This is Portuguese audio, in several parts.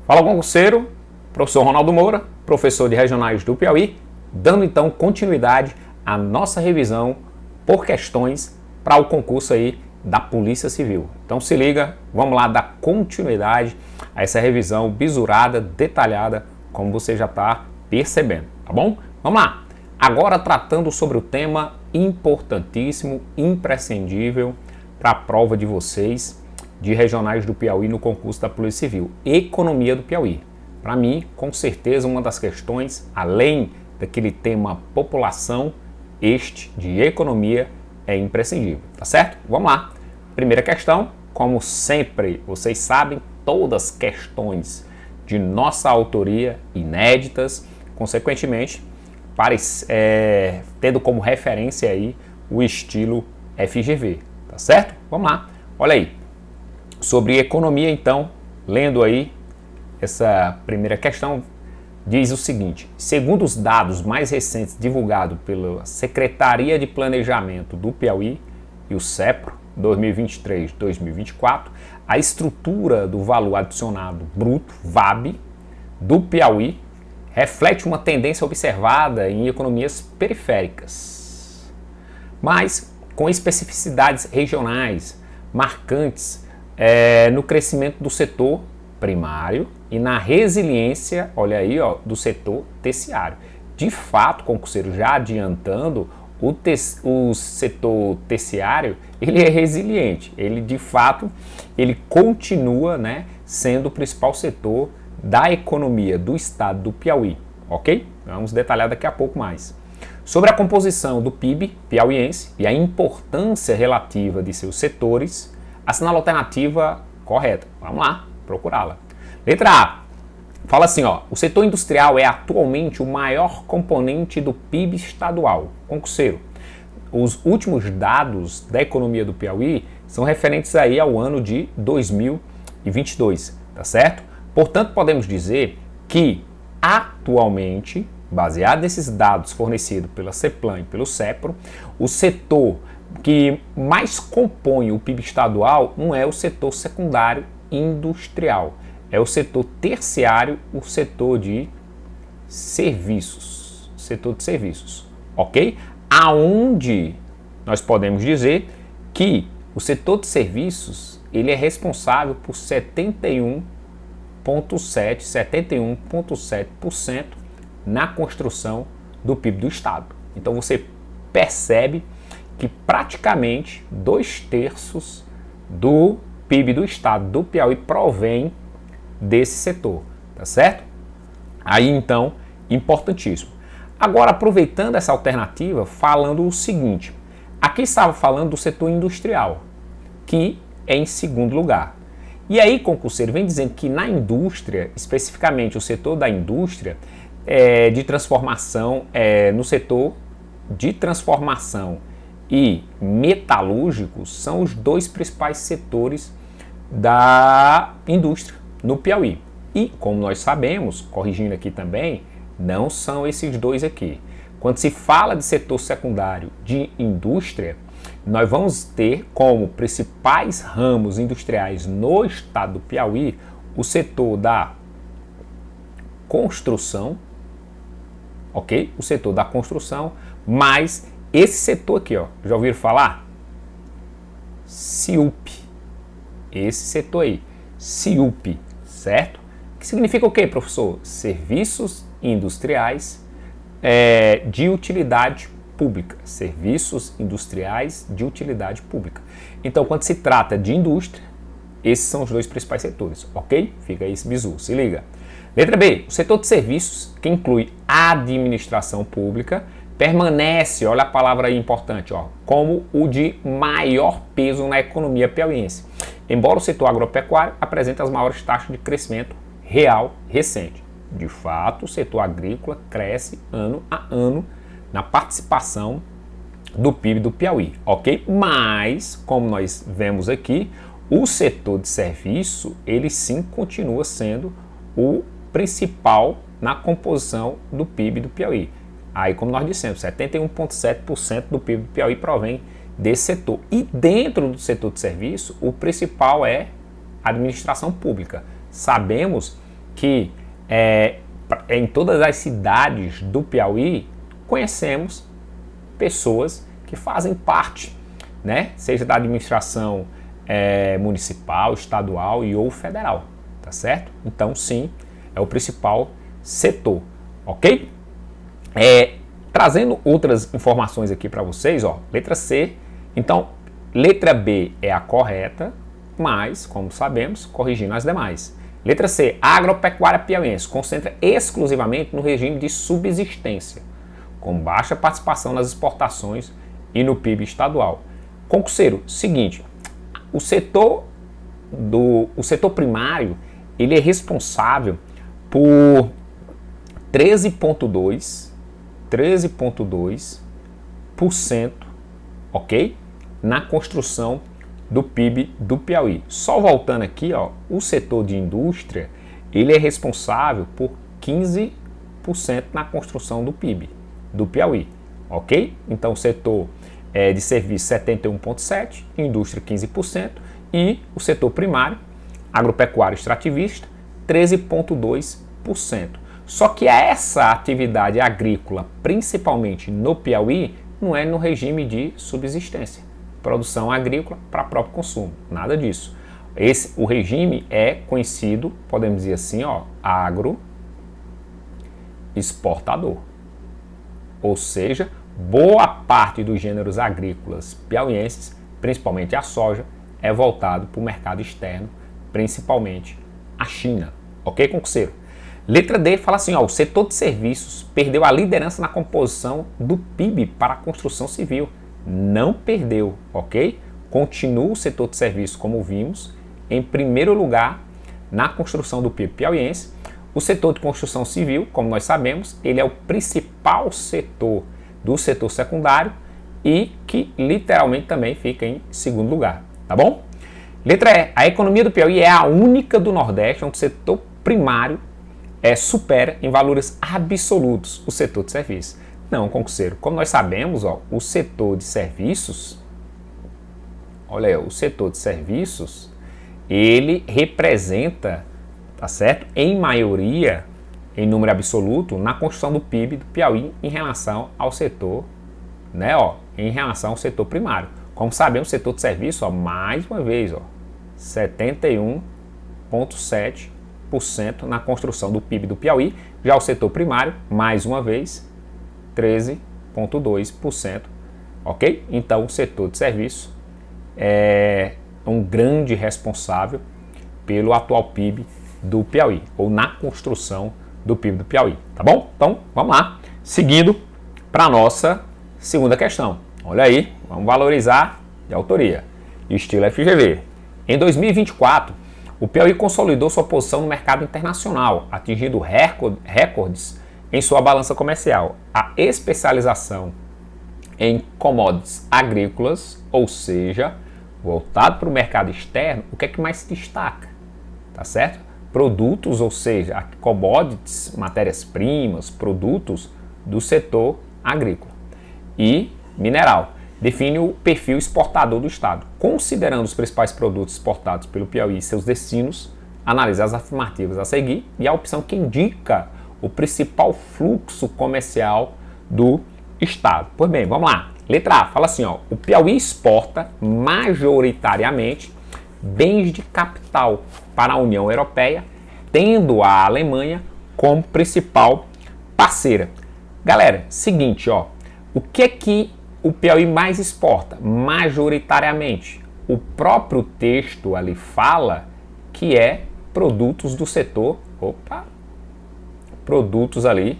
Fala, concurseiro, professor Ronaldo Moura, professor de regionais do Piauí, dando então continuidade à nossa revisão por questões para o concurso aí da Polícia Civil. Então se liga, vamos lá dar continuidade a essa revisão bisurada, detalhada, como você já está percebendo, tá bom? Vamos lá! Agora tratando sobre o tema importantíssimo, imprescindível para a prova de vocês, de regionais do Piauí no concurso da Polícia Civil, economia do Piauí. Para mim, com certeza, uma das questões, além daquele tema população, este de economia é imprescindível, tá certo? Vamos lá. Primeira questão, como sempre, vocês sabem, todas questões de nossa autoria inéditas, consequentemente, tendo como referência aí o estilo FGV, tá certo? Vamos lá. Olha aí. Sobre economia, então, lendo aí essa primeira questão, diz o seguinte: segundo os dados mais recentes divulgados pela Secretaria de Planejamento do Piauí e o CEPRO 2023-2024, a estrutura do valor adicionado bruto, VAB, do Piauí reflete uma tendência observada em economias periféricas, mas com especificidades regionais marcantes no crescimento do setor primário e na resiliência, olha aí, ó, do setor terciário. De fato, concurseiro, já adiantando, o setor terciário, ele é resiliente, ele de fato, ele continua, né, sendo o principal setor da economia do estado do Piauí, ok? Vamos detalhar daqui a pouco mais. Sobre a composição do PIB piauiense e a importância relativa de seus setores, assinala a alternativa correta. Vamos lá, procurá-la. Letra A. Fala assim, ó, o setor industrial é atualmente o maior componente do PIB estadual. Concurseiro, os últimos dados da economia do Piauí são referentes aí ao ano de 2022, tá certo? Portanto, podemos dizer que atualmente, baseado nesses dados fornecidos pela CEPLAN e pelo CEPRO, o setor que mais compõe o PIB estadual não é o setor secundário industrial, é o setor terciário, o setor de serviços, ok? Aonde nós podemos dizer que o setor de serviços ele é responsável por 71,7% na construção do PIB do estado. Então você percebe que praticamente 2/3 do PIB do estado do Piauí provém desse setor, tá certo? Aí então, importantíssimo. Agora, aproveitando essa alternativa, falando o seguinte, aqui estava falando do setor industrial, que é em segundo lugar. E aí, concurseiro, vem dizendo que na indústria, especificamente o setor da indústria de transformação, no setor de transformação e metalúrgicos são os dois principais setores da indústria no Piauí. E, como nós sabemos, corrigindo aqui também, não são esses dois aqui. Quando se fala de setor secundário de indústria, nós vamos ter como principais ramos industriais no estado do Piauí o setor da construção, ok? O setor da construção, mas esse setor aqui, ó, já ouviram falar? SIUP. Esse setor aí, SIUP, certo? Que significa o quê, professor? Serviços industriais de utilidade pública. Serviços industriais de utilidade pública. Então, quando se trata de indústria, esses são os dois principais setores, ok? Fica aí esse bizu, se liga. Letra B, o setor de serviços, que inclui a administração pública, permanece, olha a palavra aí importante, ó, como o de maior peso na economia piauiense, embora o setor agropecuário apresente as maiores taxas de crescimento real recente. De fato, o setor agrícola cresce ano a ano na participação do PIB do Piauí, ok? Mas, como nós vemos aqui, o setor de serviço, ele sim continua sendo o principal na composição do PIB do Piauí. Aí, como nós dissemos, 71,7% do PIB do Piauí provém desse setor. E dentro do setor de serviço, o principal é a administração pública. Sabemos que em todas as cidades do Piauí conhecemos pessoas que fazem parte, né, seja da administração municipal, estadual e ou federal, tá certo? Então sim, é o principal setor, ok? Trazendo outras informações aqui para vocês, ó, letra C, então letra B é a correta, mas, como sabemos, corrigindo as demais. Letra C, a agropecuária piauiense concentra exclusivamente no regime de subsistência, com baixa participação nas exportações e no PIB estadual. Concurseiro, seguinte, o setor primário, ele é responsável por 13,2%, ok? Na construção do PIB do Piauí. Só voltando aqui, ó, o setor de indústria, ele é responsável por 15% na construção do PIB do Piauí, ok? Então o setor de serviço 71,7%, indústria 15% e o setor primário, agropecuário extrativista, 13,2%. Só que essa atividade agrícola, principalmente no Piauí, não é no regime de subsistência. Produção agrícola para próprio consumo, nada disso. O regime é conhecido, podemos dizer assim, ó, agroexportador. Ou seja, boa parte dos gêneros agrícolas piauienses, principalmente a soja, é voltado para o mercado externo, principalmente a China. Ok, concurseiro? Letra D fala assim, ó, o setor de serviços perdeu a liderança na composição do PIB para a construção civil. Não perdeu, ok? Continua o setor de serviços, como vimos, em primeiro lugar na construção do PIB piauiense. O setor de construção civil, como nós sabemos, ele é o principal setor do setor secundário e que literalmente também fica em segundo lugar, tá bom? Letra E, a economia do Piauí é a única do Nordeste onde o setor primário supera em valores absolutos o setor de serviços. Não, concurseiro, como nós sabemos, ó, o setor de serviços, olha aí, o setor de serviços, ele representa, tá certo, em maioria, em número absoluto, na construção do PIB do Piauí em relação ao setor, né, ó, em relação ao setor primário. Como sabemos, o setor de serviço, ó, mais uma vez, ó, 71,7% na construção do PIB do Piauí. Já o setor primário, mais uma vez, 13,2%, ok? Então, o setor de serviço é um grande responsável pelo atual PIB do Piauí, ou na construção do PIB do Piauí, tá bom? Então, vamos lá, seguindo para a nossa segunda questão. Olha aí, vamos valorizar de autoria, estilo FGV. Em 2024, o Piauí consolidou sua posição no mercado internacional, atingindo recordes em sua balança comercial. A especialização em commodities agrícolas, ou seja, voltado para o mercado externo, o que é que mais se destaca? Tá certo? Produtos, ou seja, commodities, matérias-primas, produtos do setor agrícola e mineral. Define o perfil exportador do Estado. Considerando os principais produtos exportados pelo Piauí e seus destinos, analisa as afirmativas a seguir e a opção que indica o principal fluxo comercial do Estado. Pois bem, vamos lá. Letra A, fala assim, ó, o Piauí exporta majoritariamente bens de capital para a União Europeia, tendo a Alemanha como principal parceira. Galera, seguinte, ó, o que é que o Piauí mais exporta? Majoritariamente. O próprio texto ali fala que é produtos do setor, produtos ali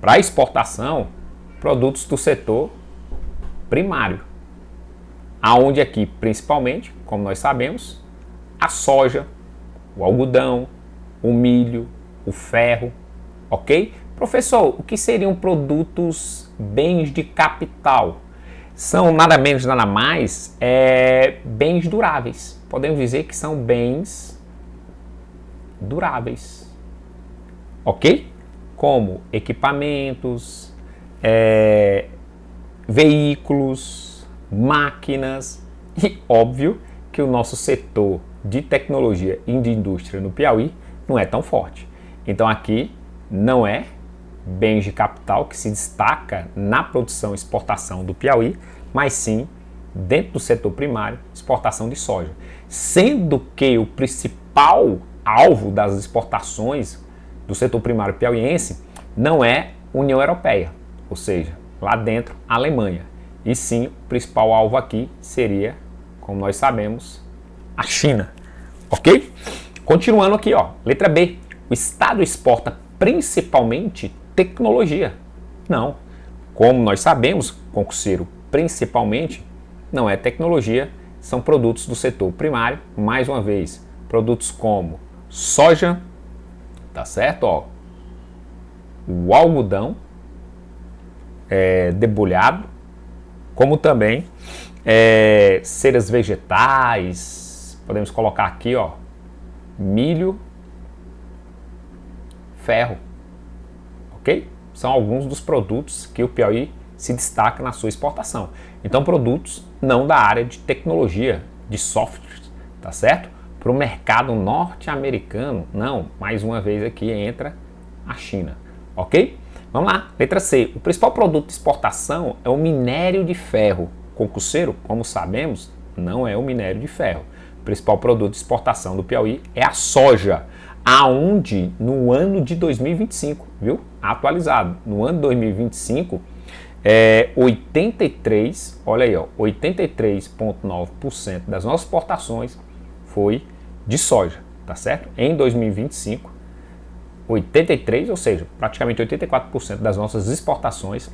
para exportação, produtos do setor primário. Aonde aqui, principalmente, como nós sabemos, a soja, o algodão, o milho, o ferro, ok? Professor, o que seriam produtos bens de capital? São nada menos, nada mais, bens duráveis. Podemos dizer que são bens duráveis, ok? Como equipamentos, veículos, máquinas e óbvio que o nosso setor de tecnologia e de indústria no Piauí não é tão forte. Então aqui não é bens de capital que se destaca na produção e exportação do Piauí, mas sim dentro do setor primário, exportação de soja. Sendo que o principal alvo das exportações do setor primário piauiense não é União Europeia, ou seja, lá dentro a Alemanha. E sim, o principal alvo aqui seria, como nós sabemos, a China. Ok? Continuando aqui, ó, letra B. O Estado exporta principalmente tecnologia. Não. Como nós sabemos, concurseiro, principalmente não é tecnologia, são produtos do setor primário. Mais uma vez, produtos como soja, tá certo? Ó, o algodão debulhado, como também ceras vegetais, podemos colocar aqui, ó, milho, ferro, ok? São alguns dos produtos que o Piauí se destaca na sua exportação. Então, produtos não da área de tecnologia, de softwares, tá certo? Para o mercado norte-americano, não. Mais uma vez aqui entra a China, ok? Vamos lá, letra C. O principal produto de exportação é o minério de ferro. Concurseiro, como sabemos, não é o minério de ferro. O principal produto de exportação do Piauí é a soja, aonde no ano de 2025, viu? Atualizado. No ano de 2025, 83, olha aí, ó, 83,9% das nossas exportações foi de soja, tá certo? Em 2025, 83, ou seja, praticamente 84% das nossas exportações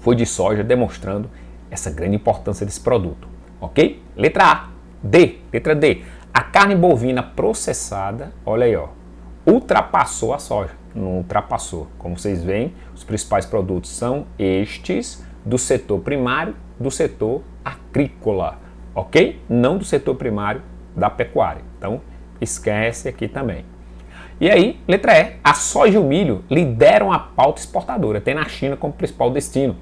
foi de soja, demonstrando essa grande importância desse produto, ok? Letra A, D, letra D. A carne bovina processada, olha aí, ó, ultrapassou a soja. Não ultrapassou. Como vocês veem, os principais produtos são estes do setor primário, do setor agrícola, ok? Não do setor primário da pecuária. Então, esquece aqui também. E aí, letra E, a soja e o milho lideram a pauta exportadora, tendo a China como principal destino.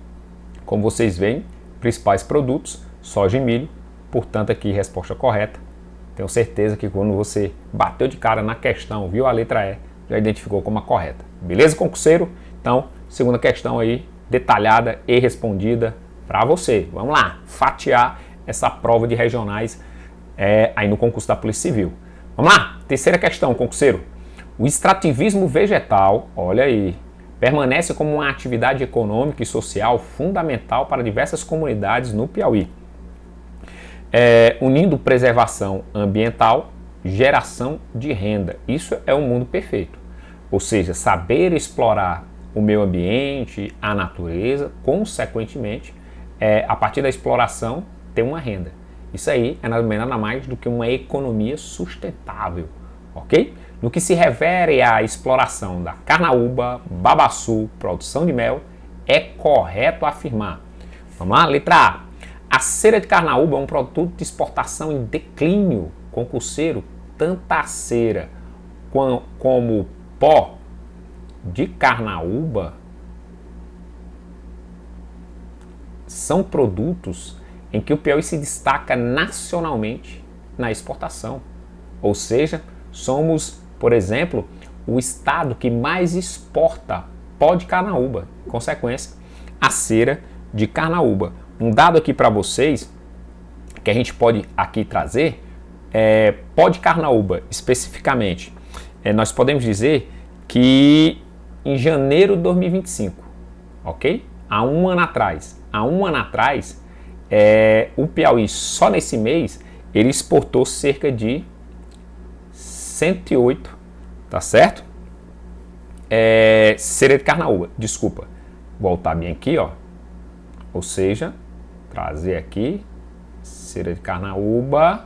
Como vocês veem, principais produtos, soja e milho, portanto aqui resposta correta. Tenho certeza que quando você bateu de cara na questão, viu a letra E, já identificou como a correta. Beleza, concurseiro? Então, segunda questão aí, detalhada e respondida para você. Vamos lá, fatiar essa prova de regionais aí no concurso da Polícia Civil. Vamos lá, terceira questão, concurseiro. O extrativismo vegetal, olha aí, permanece como uma atividade econômica e social fundamental para diversas comunidades no Piauí, unindo preservação ambiental, geração de renda. Isso é um mundo perfeito. Ou seja, saber explorar o meio ambiente, a natureza, consequentemente, a partir da exploração, ter uma renda. Isso aí é nada mais do que uma economia sustentável, ok? No que se refere à exploração da carnaúba, babaçu, produção de mel, é correto afirmar. Vamos lá, letra A. A cera de carnaúba é um produto de exportação em declínio, concurseiro. Tanto a cera como o pó de carnaúba são produtos em que o Piauí se destaca nacionalmente na exportação. Ou seja, somos, por exemplo, o estado que mais exporta pó de carnaúba, em consequência, a cera de carnaúba. Um dado aqui para vocês, que a gente pode aqui trazer, pó de carnaúba especificamente, nós podemos dizer que em janeiro de 2025, ok? Há um ano atrás, o Piauí só nesse mês, ele exportou cerca de 108, tá certo? Cera de carnaúba, desculpa, voltar bem aqui, ó, ou seja, trazer aqui, cera de carnaúba,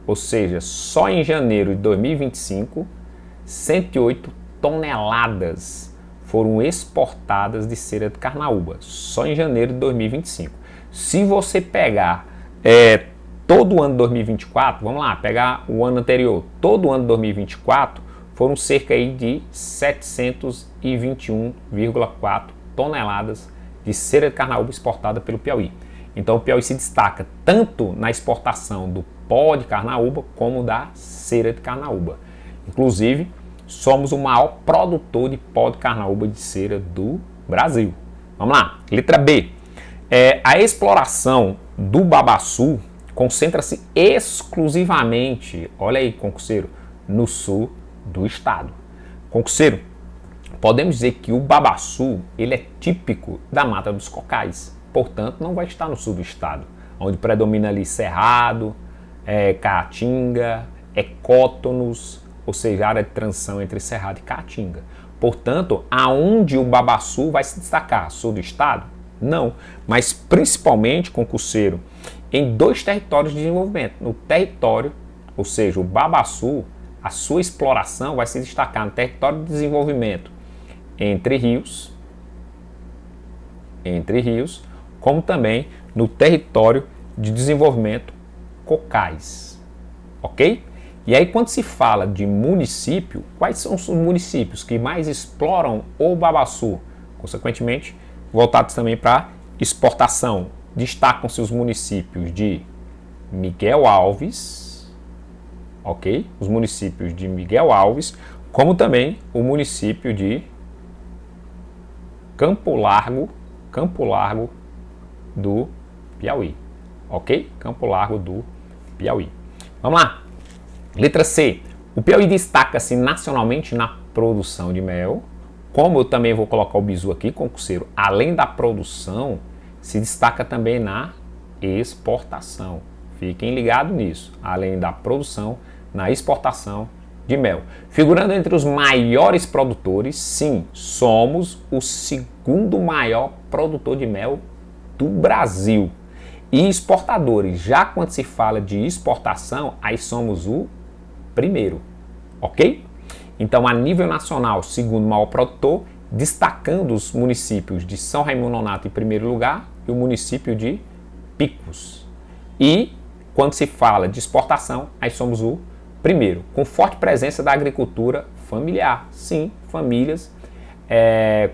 ou seja, só em janeiro de 2025, 108 toneladas foram exportadas de cera de carnaúba, só em janeiro de 2025. Se você pegar todo o ano de 2024, vamos lá, pegar o ano anterior, todo o ano de 2024, foram cerca aí de 721,4 toneladas de cera de carnaúba exportada pelo Piauí. Então o Piauí se destaca tanto na exportação do pó de carnaúba como da cera de carnaúba. Inclusive, somos o maior produtor de pó de carnaúba de cera do Brasil. Vamos lá, letra B. A exploração do babaçu concentra-se exclusivamente, olha aí, concurseiro, no sul do estado. Concurseiro, podemos dizer que o babaçu ele é típico da Mata dos Cocais, portanto não vai estar no sul do estado, onde predomina ali cerrado, caatinga, ecótonos, ou seja, área de transição entre cerrado e caatinga. Portanto, aonde o babaçu vai se destacar? Sul do estado? Não, mas principalmente, concurseiro, em dois territórios de desenvolvimento. No território, ou seja, o babaçu, a sua exploração vai se destacar no território de desenvolvimento entre rios, como também no território de desenvolvimento cocais, ok? E aí quando se fala de município, quais são os municípios que mais exploram o babaçu? Consequentemente, voltados também para exportação. Destacam-se os municípios de Miguel Alves, ok? Os municípios de Miguel Alves, como também o município de Campo Largo do Piauí, ok? Campo Largo do Piauí. Vamos lá. Letra C. O Piauí destaca-se nacionalmente na produção de mel. Como eu também vou colocar o bizu aqui, concurseiro, além da produção, se destaca também na exportação. Fiquem ligados nisso. Além da produção, na exportação de mel. Figurando entre os maiores produtores, sim, somos o segundo maior produtor de mel do Brasil. E exportadores, já quando se fala de exportação, aí somos o primeiro, ok? Então, a nível nacional, segundo maior produtor, destacando os municípios de São Raimundo Nonato em primeiro lugar e o município de Picos. E, quando se fala de exportação, aí somos o primeiro, com forte presença da agricultura familiar. Sim, famílias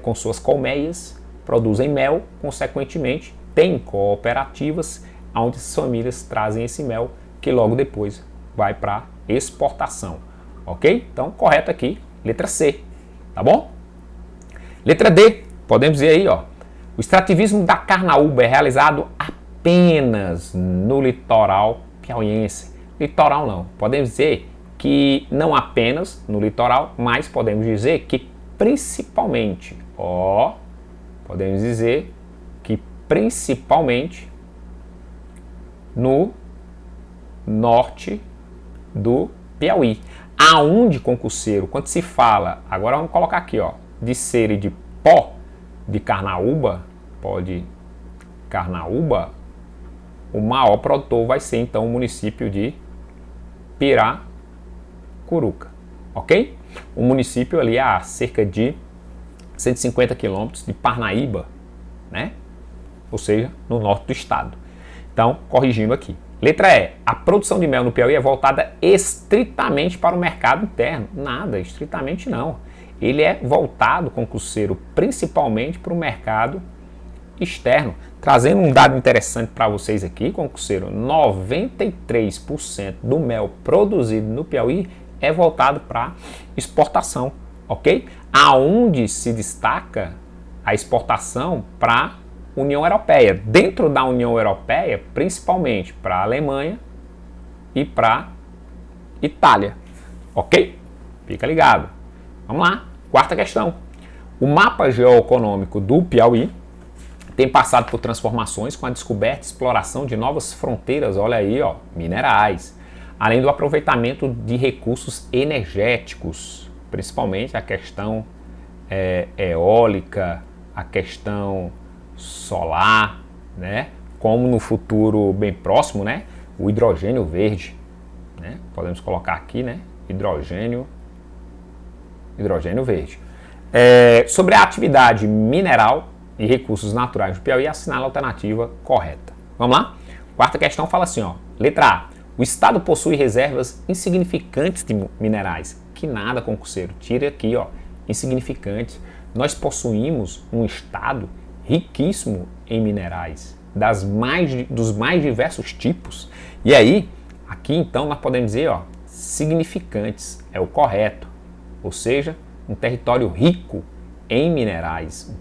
com suas colmeias produzem mel, consequentemente, tem cooperativas onde as famílias trazem esse mel que logo depois vai para exportação, ok? Então, correto aqui, letra C, tá bom? Letra D, podemos dizer aí, ó, o extrativismo da carnaúba é realizado apenas no litoral piauiense. Litoral não, podemos dizer que não apenas no litoral, mas podemos dizer que principalmente, podemos dizer que principalmente no norte do Piauí. Aonde, concurseiro, quando se fala, agora vamos colocar aqui, ó, de cera e de pó de carnaúba, o maior produtor vai ser então o município de Piracuruca, ok? O município ali a cerca de 150 quilômetros de Parnaíba, né? Ou seja, no norte do estado. Então, corrigindo aqui. Letra E. A produção de mel no Piauí é voltada estritamente para o mercado interno. Nada, estritamente não. Ele é voltado, concurseiro, principalmente para o mercado externo. Trazendo um dado interessante para vocês aqui, concurseiro, 93% do mel produzido no Piauí é voltado para exportação, ok? Aonde se destaca a exportação para a União Europeia. Dentro da União Europeia, principalmente para a Alemanha e para a Itália, ok? Fica ligado. Vamos lá, quarta questão. O mapa geoeconômico do Piauí tem passado por transformações com a descoberta e exploração de novas fronteiras, olha aí, ó, minerais, além do aproveitamento de recursos energéticos, principalmente a questão eólica, a questão solar, né? Como no futuro bem próximo, né? O hidrogênio verde, né? Podemos colocar aqui, né? Hidrogênio verde. Sobre a atividade mineral e recursos naturais do Piauí, assinala a alternativa correta. Vamos lá? Quarta questão fala assim, ó. Letra A. O estado possui reservas insignificantes de minerais. Que nada, concurseiro. Tira aqui, ó. Insignificantes. Nós possuímos um estado riquíssimo em minerais, dos mais diversos tipos. E aí, aqui então nós podemos dizer, ó, significantes, é o correto, ou seja, um território rico em minerais,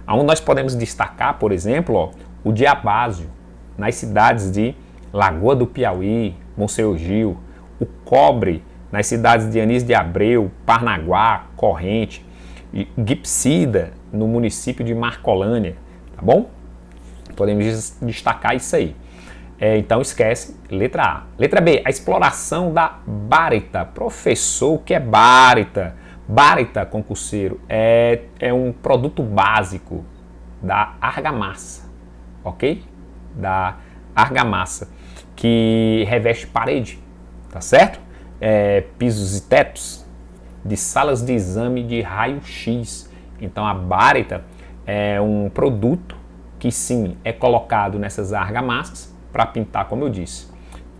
Onde nós podemos destacar, por exemplo, ó, o diabásio nas cidades de Lagoa do Piauí, Monsenhor Gil, o cobre nas cidades de Anísio de Abreu, Parnaguá, Corrente, e Gipsida no município de Marcolândia, tá bom? Podemos destacar isso aí. Então esquece, letra A. Letra B, a exploração da bárita. Professor, o que é bárita? Bárita, concurseiro, é um produto básico da argamassa, ok? Da argamassa, que reveste parede, tá certo? Pisos e tetos de salas de exame de raio-x. Então a bárita é um produto que sim é colocado nessas argamassas para pintar, como eu disse,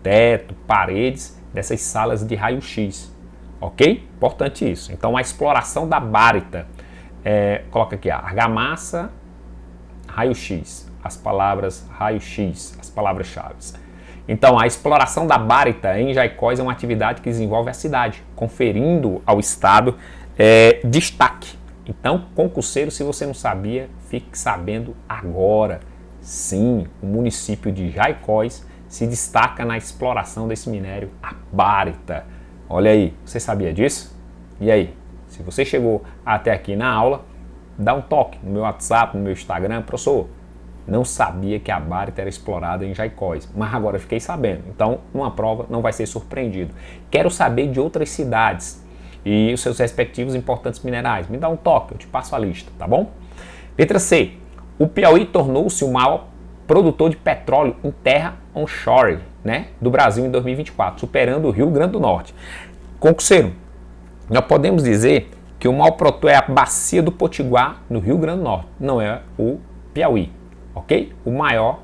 teto, paredes dessas salas de raio-x, ok? Importante isso. Então a exploração da bárita, coloca aqui, argamassa, raio-x, as palavras raio-x, as palavras-chave. Então a exploração da bárita em Jaicós é uma atividade que desenvolve a cidade, conferindo ao estado destaque. Então, concurseiro, se você não sabia, fique sabendo agora. Sim, o município de Jaicós se destaca na exploração desse minério, a bárita. Olha aí, você sabia disso? E aí, se você chegou até aqui na aula, dá um toque no meu WhatsApp, no meu Instagram, professor, não sabia que a bárita era explorada em Jaicós, mas agora fiquei sabendo. Então, numa prova, não vai ser surpreendido. Quero saber de outras cidades e os seus respectivos importantes minerais. Me dá um toque, eu te passo a lista, tá bom? Letra C. O Piauí tornou-se o maior produtor de petróleo em terra onshore, né, do Brasil em 2024, superando o Rio Grande do Norte. Concurseiro, nós podemos dizer que o maior produtor é a Bacia do Potiguar, no Rio Grande do Norte, não é o Piauí, ok? O maior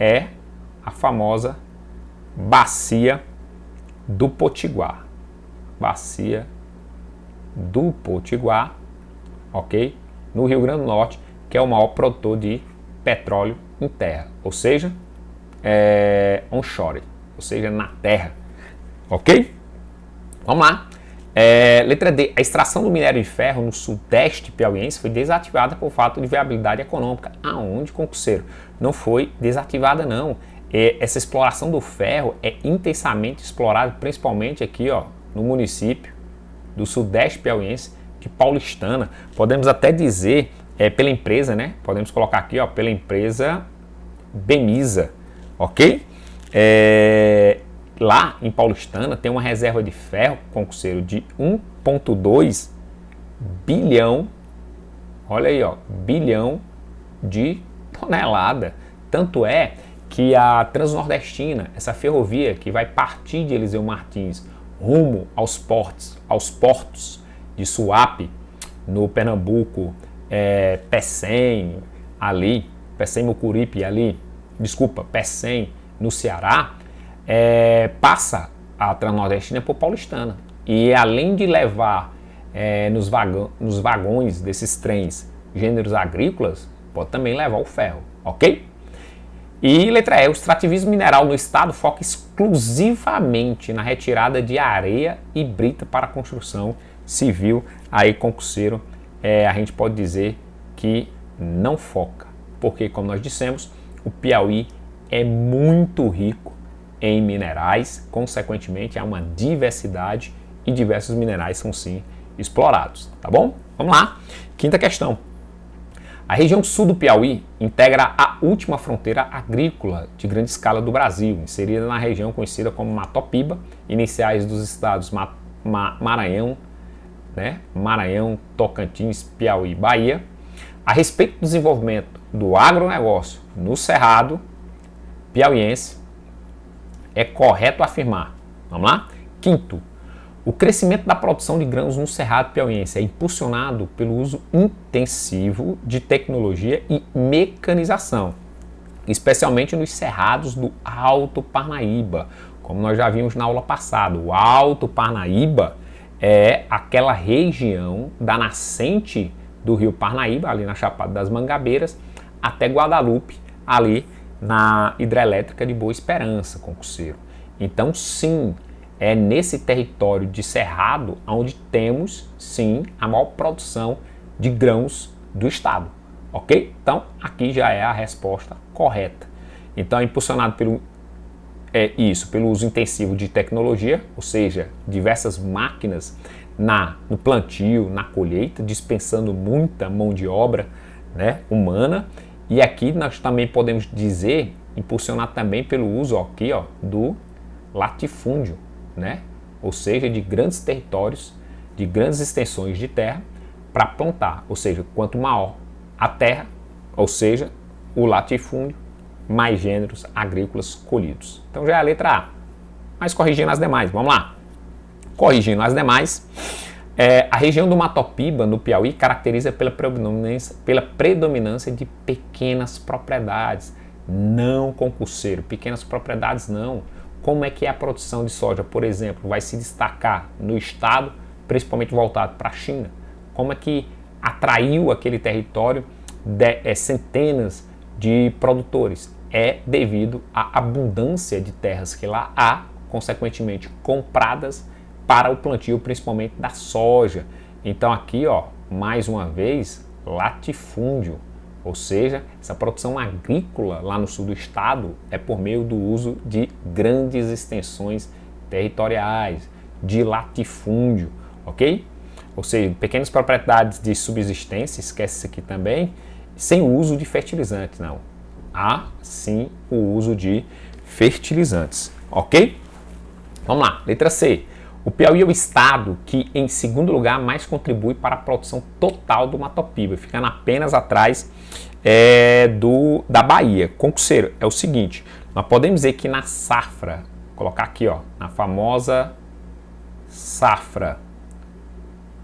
é a famosa Bacia do Potiguar. Bacia do Potiguar, ok? No Rio Grande do Norte, que é o maior produtor de petróleo em terra, ou seja, onshore, ou seja, na terra, ok? Vamos lá. Letra D. A extração do minério de ferro no sudeste piauiense foi desativada por falta de viabilidade econômica. Aonde, concurseiro? Não foi desativada, não. Essa exploração do ferro é intensamente explorada, principalmente aqui, ó, no município do sudeste piauiense de Paulistana. Podemos até dizer pela empresa, né? Podemos colocar aqui, ó, pela empresa Bemisa, ok? Lá em Paulistana tem uma reserva de ferro, concurseiro, de 1,2 bilhão, olha aí, ó, bilhão de tonelada. Tanto é que a Transnordestina, essa ferrovia que vai partir de Eliseu Martins rumo aos portos de Suape, no Pernambuco, Pecém, ali, Pecém Mucuripe ali, desculpa, Pecém no Ceará, passa a Transnordestina por Paulistana. E além de levar nos vagões desses trens gêneros agrícolas, pode também levar o ferro, ok? E letra E, o extrativismo mineral no estado foca exclusivamente na retirada de areia e brita para a construção civil. Aí, concurseiro, a gente pode dizer que não foca, porque, como nós dissemos, o Piauí é muito rico em minerais, consequentemente há uma diversidade e diversos minerais são sim explorados, tá bom? Vamos lá, quinta questão. A região sul do Piauí integra a última fronteira agrícola de grande escala do Brasil, inserida na região conhecida como Matopiba, iniciais dos estados Maranhão, né? Maranhão, Tocantins, Piauí e Bahia. A respeito do desenvolvimento do agronegócio no Cerrado piauiense, é correto afirmar, vamos lá? Quinto, o crescimento da produção de grãos no Cerrado piauiense é impulsionado pelo uso intensivo de tecnologia e mecanização, especialmente nos cerrados do Alto Parnaíba, como nós já vimos na aula passada. O Alto Parnaíba é aquela região da nascente do rio Parnaíba, ali na Chapada das Mangabeiras, até Guadalupe, ali na hidrelétrica de Boa Esperança, concurseiro. Então, sim, é nesse território de cerrado onde temos, sim, a maior produção de grãos do estado, ok? Então, aqui já é a resposta correta. Então, é impulsionado pelo uso intensivo de tecnologia, ou seja, diversas máquinas no plantio, na colheita, dispensando muita mão de obra, né, humana. E aqui nós também podemos dizer, impulsionado também pelo uso aqui, do latifúndio, né? Ou seja, de grandes territórios, de grandes extensões de terra para plantar. Ou seja, quanto maior a terra, ou seja, o latifúndio, mais gêneros agrícolas colhidos. Então já é a letra A. Mas corrigindo as demais, vamos lá. Corrigindo as demais, a região do Matopiba, no Piauí, caracteriza pela predominância de pequenas propriedades. Não, concurseiro, pequenas propriedades não. Como é que é a produção de soja, por exemplo, vai se destacar no estado, principalmente voltado para a China? Como é que atraiu aquele território centenas de produtores? É devido à abundância de terras que lá há, consequentemente compradas para o plantio, principalmente da soja. Então aqui, mais uma vez, latifúndio, ou seja, essa produção agrícola lá no sul do estado é por meio do uso de grandes extensões territoriais, de latifúndio, ok? Ou seja, pequenas propriedades de subsistência, esquece isso aqui também, sem uso de fertilizantes, não. Há sim o uso de fertilizantes, ok? Vamos lá, letra C. O Piauí é o estado que, em segundo lugar, mais contribui para a produção total do Matopiba, ficando apenas atrás da Bahia. Concurseiro, é o seguinte, nós podemos dizer que na safra, colocar aqui, na famosa safra,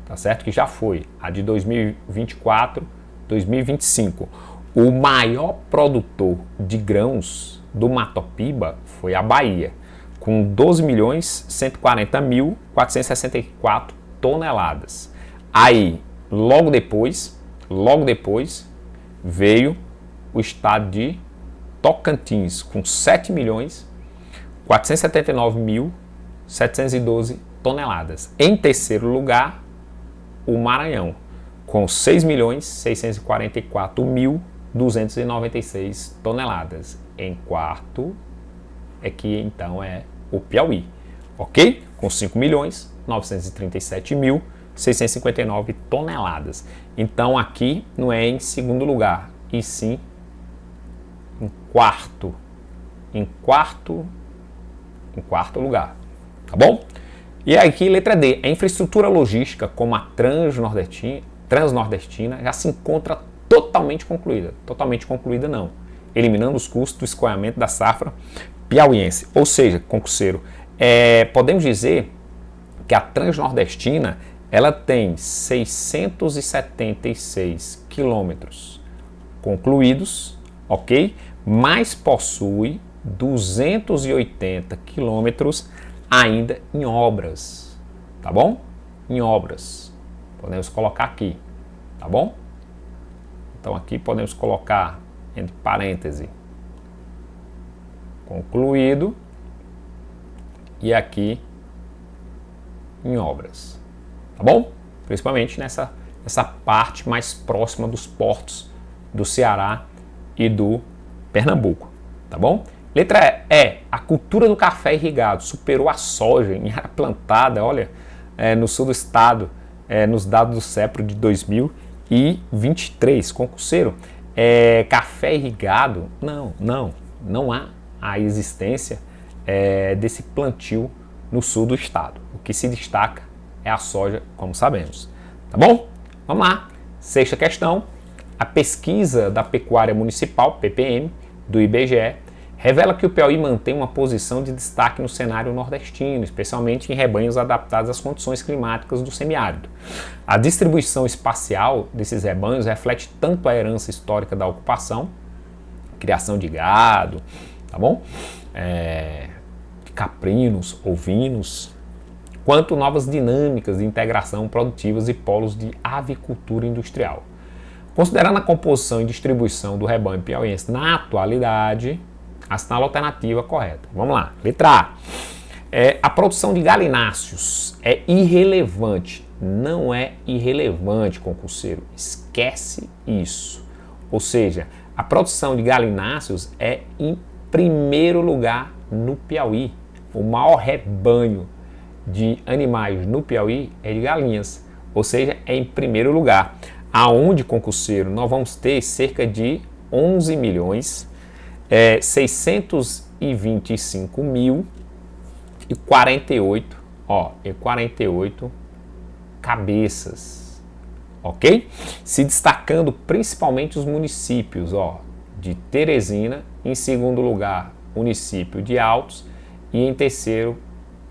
tá certo? Que já foi a de 2024, 2025. O maior produtor de grãos do Matopiba foi a Bahia, com 12.140.464 toneladas. Aí, logo depois, veio o estado de Tocantins, com 7.479.712 toneladas. Em terceiro lugar, o Maranhão, com 6.644.296 toneladas. Em quarto, então é o Piauí, ok? Com 5.937.659 toneladas. Então aqui não é em segundo lugar, e sim em quarto lugar, tá bom? E aqui, letra D, a infraestrutura logística, como a transnordestina, já se encontra totalmente concluída. Totalmente concluída não, eliminando os custos do escoamento da safra piauiense. Ou seja, concurseiro, podemos dizer que a transnordestina ela tem 676 quilômetros concluídos, ok? Mas possui 280 quilômetros ainda em obras, tá bom? Em obras. Podemos colocar aqui, tá bom? Então aqui podemos colocar entre parênteses concluído e aqui em obras, tá bom? Principalmente nessa parte mais próxima dos portos do Ceará e do Pernambuco, tá bom? Letra E, a cultura do café irrigado superou a soja em área plantada, olha, no sul do estado, nos dados do CEPRO de 2023. Concurseiro, café irrigado, não há a existência desse plantio no sul do estado. O que se destaca é a soja, como sabemos. Tá bom? Vamos lá. Sexta questão. A pesquisa da pecuária municipal, PPM, do IBGE, revela que o Piauí mantém uma posição de destaque no cenário nordestino, especialmente em rebanhos adaptados às condições climáticas do semiárido. A distribuição espacial desses rebanhos reflete tanto a herança histórica da ocupação, criação de gado, tá bom? De caprinos, ovinos, quanto novas dinâmicas de integração produtivas e polos de avicultura industrial. Considerando a composição e distribuição do rebanho piauiense na atualidade, assinala a alternativa correta. Vamos lá. Letra A. A produção de galináceos é irrelevante. Não é irrelevante, concurseiro. Esquece isso. Ou seja, a produção de galináceos é em primeiro lugar no Piauí. O maior rebanho de animais no Piauí é de galinhas. Ou seja, é em primeiro lugar. Aonde, concurseiro, nós vamos ter cerca de 11 milhões 625 mil e 48, e 48 cabeças, ok? Se destacando principalmente os municípios, de Teresina, em segundo lugar, município de Altos e em terceiro,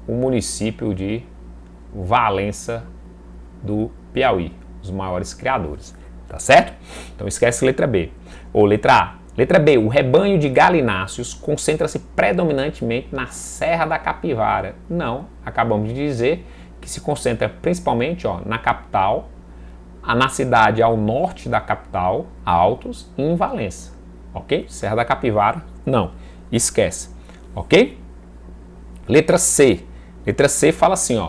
o município de Valença do Piauí, os maiores criadores, tá certo? Então esquece letra B. Ou letra A. Letra B, o rebanho de galináceos concentra-se predominantemente na Serra da Capivara. Não, acabamos de dizer que se concentra principalmente na capital, na cidade ao norte da capital, Altos, e em Valença, ok? Serra da Capivara, não, esquece, ok? Letra C. Letra C fala assim,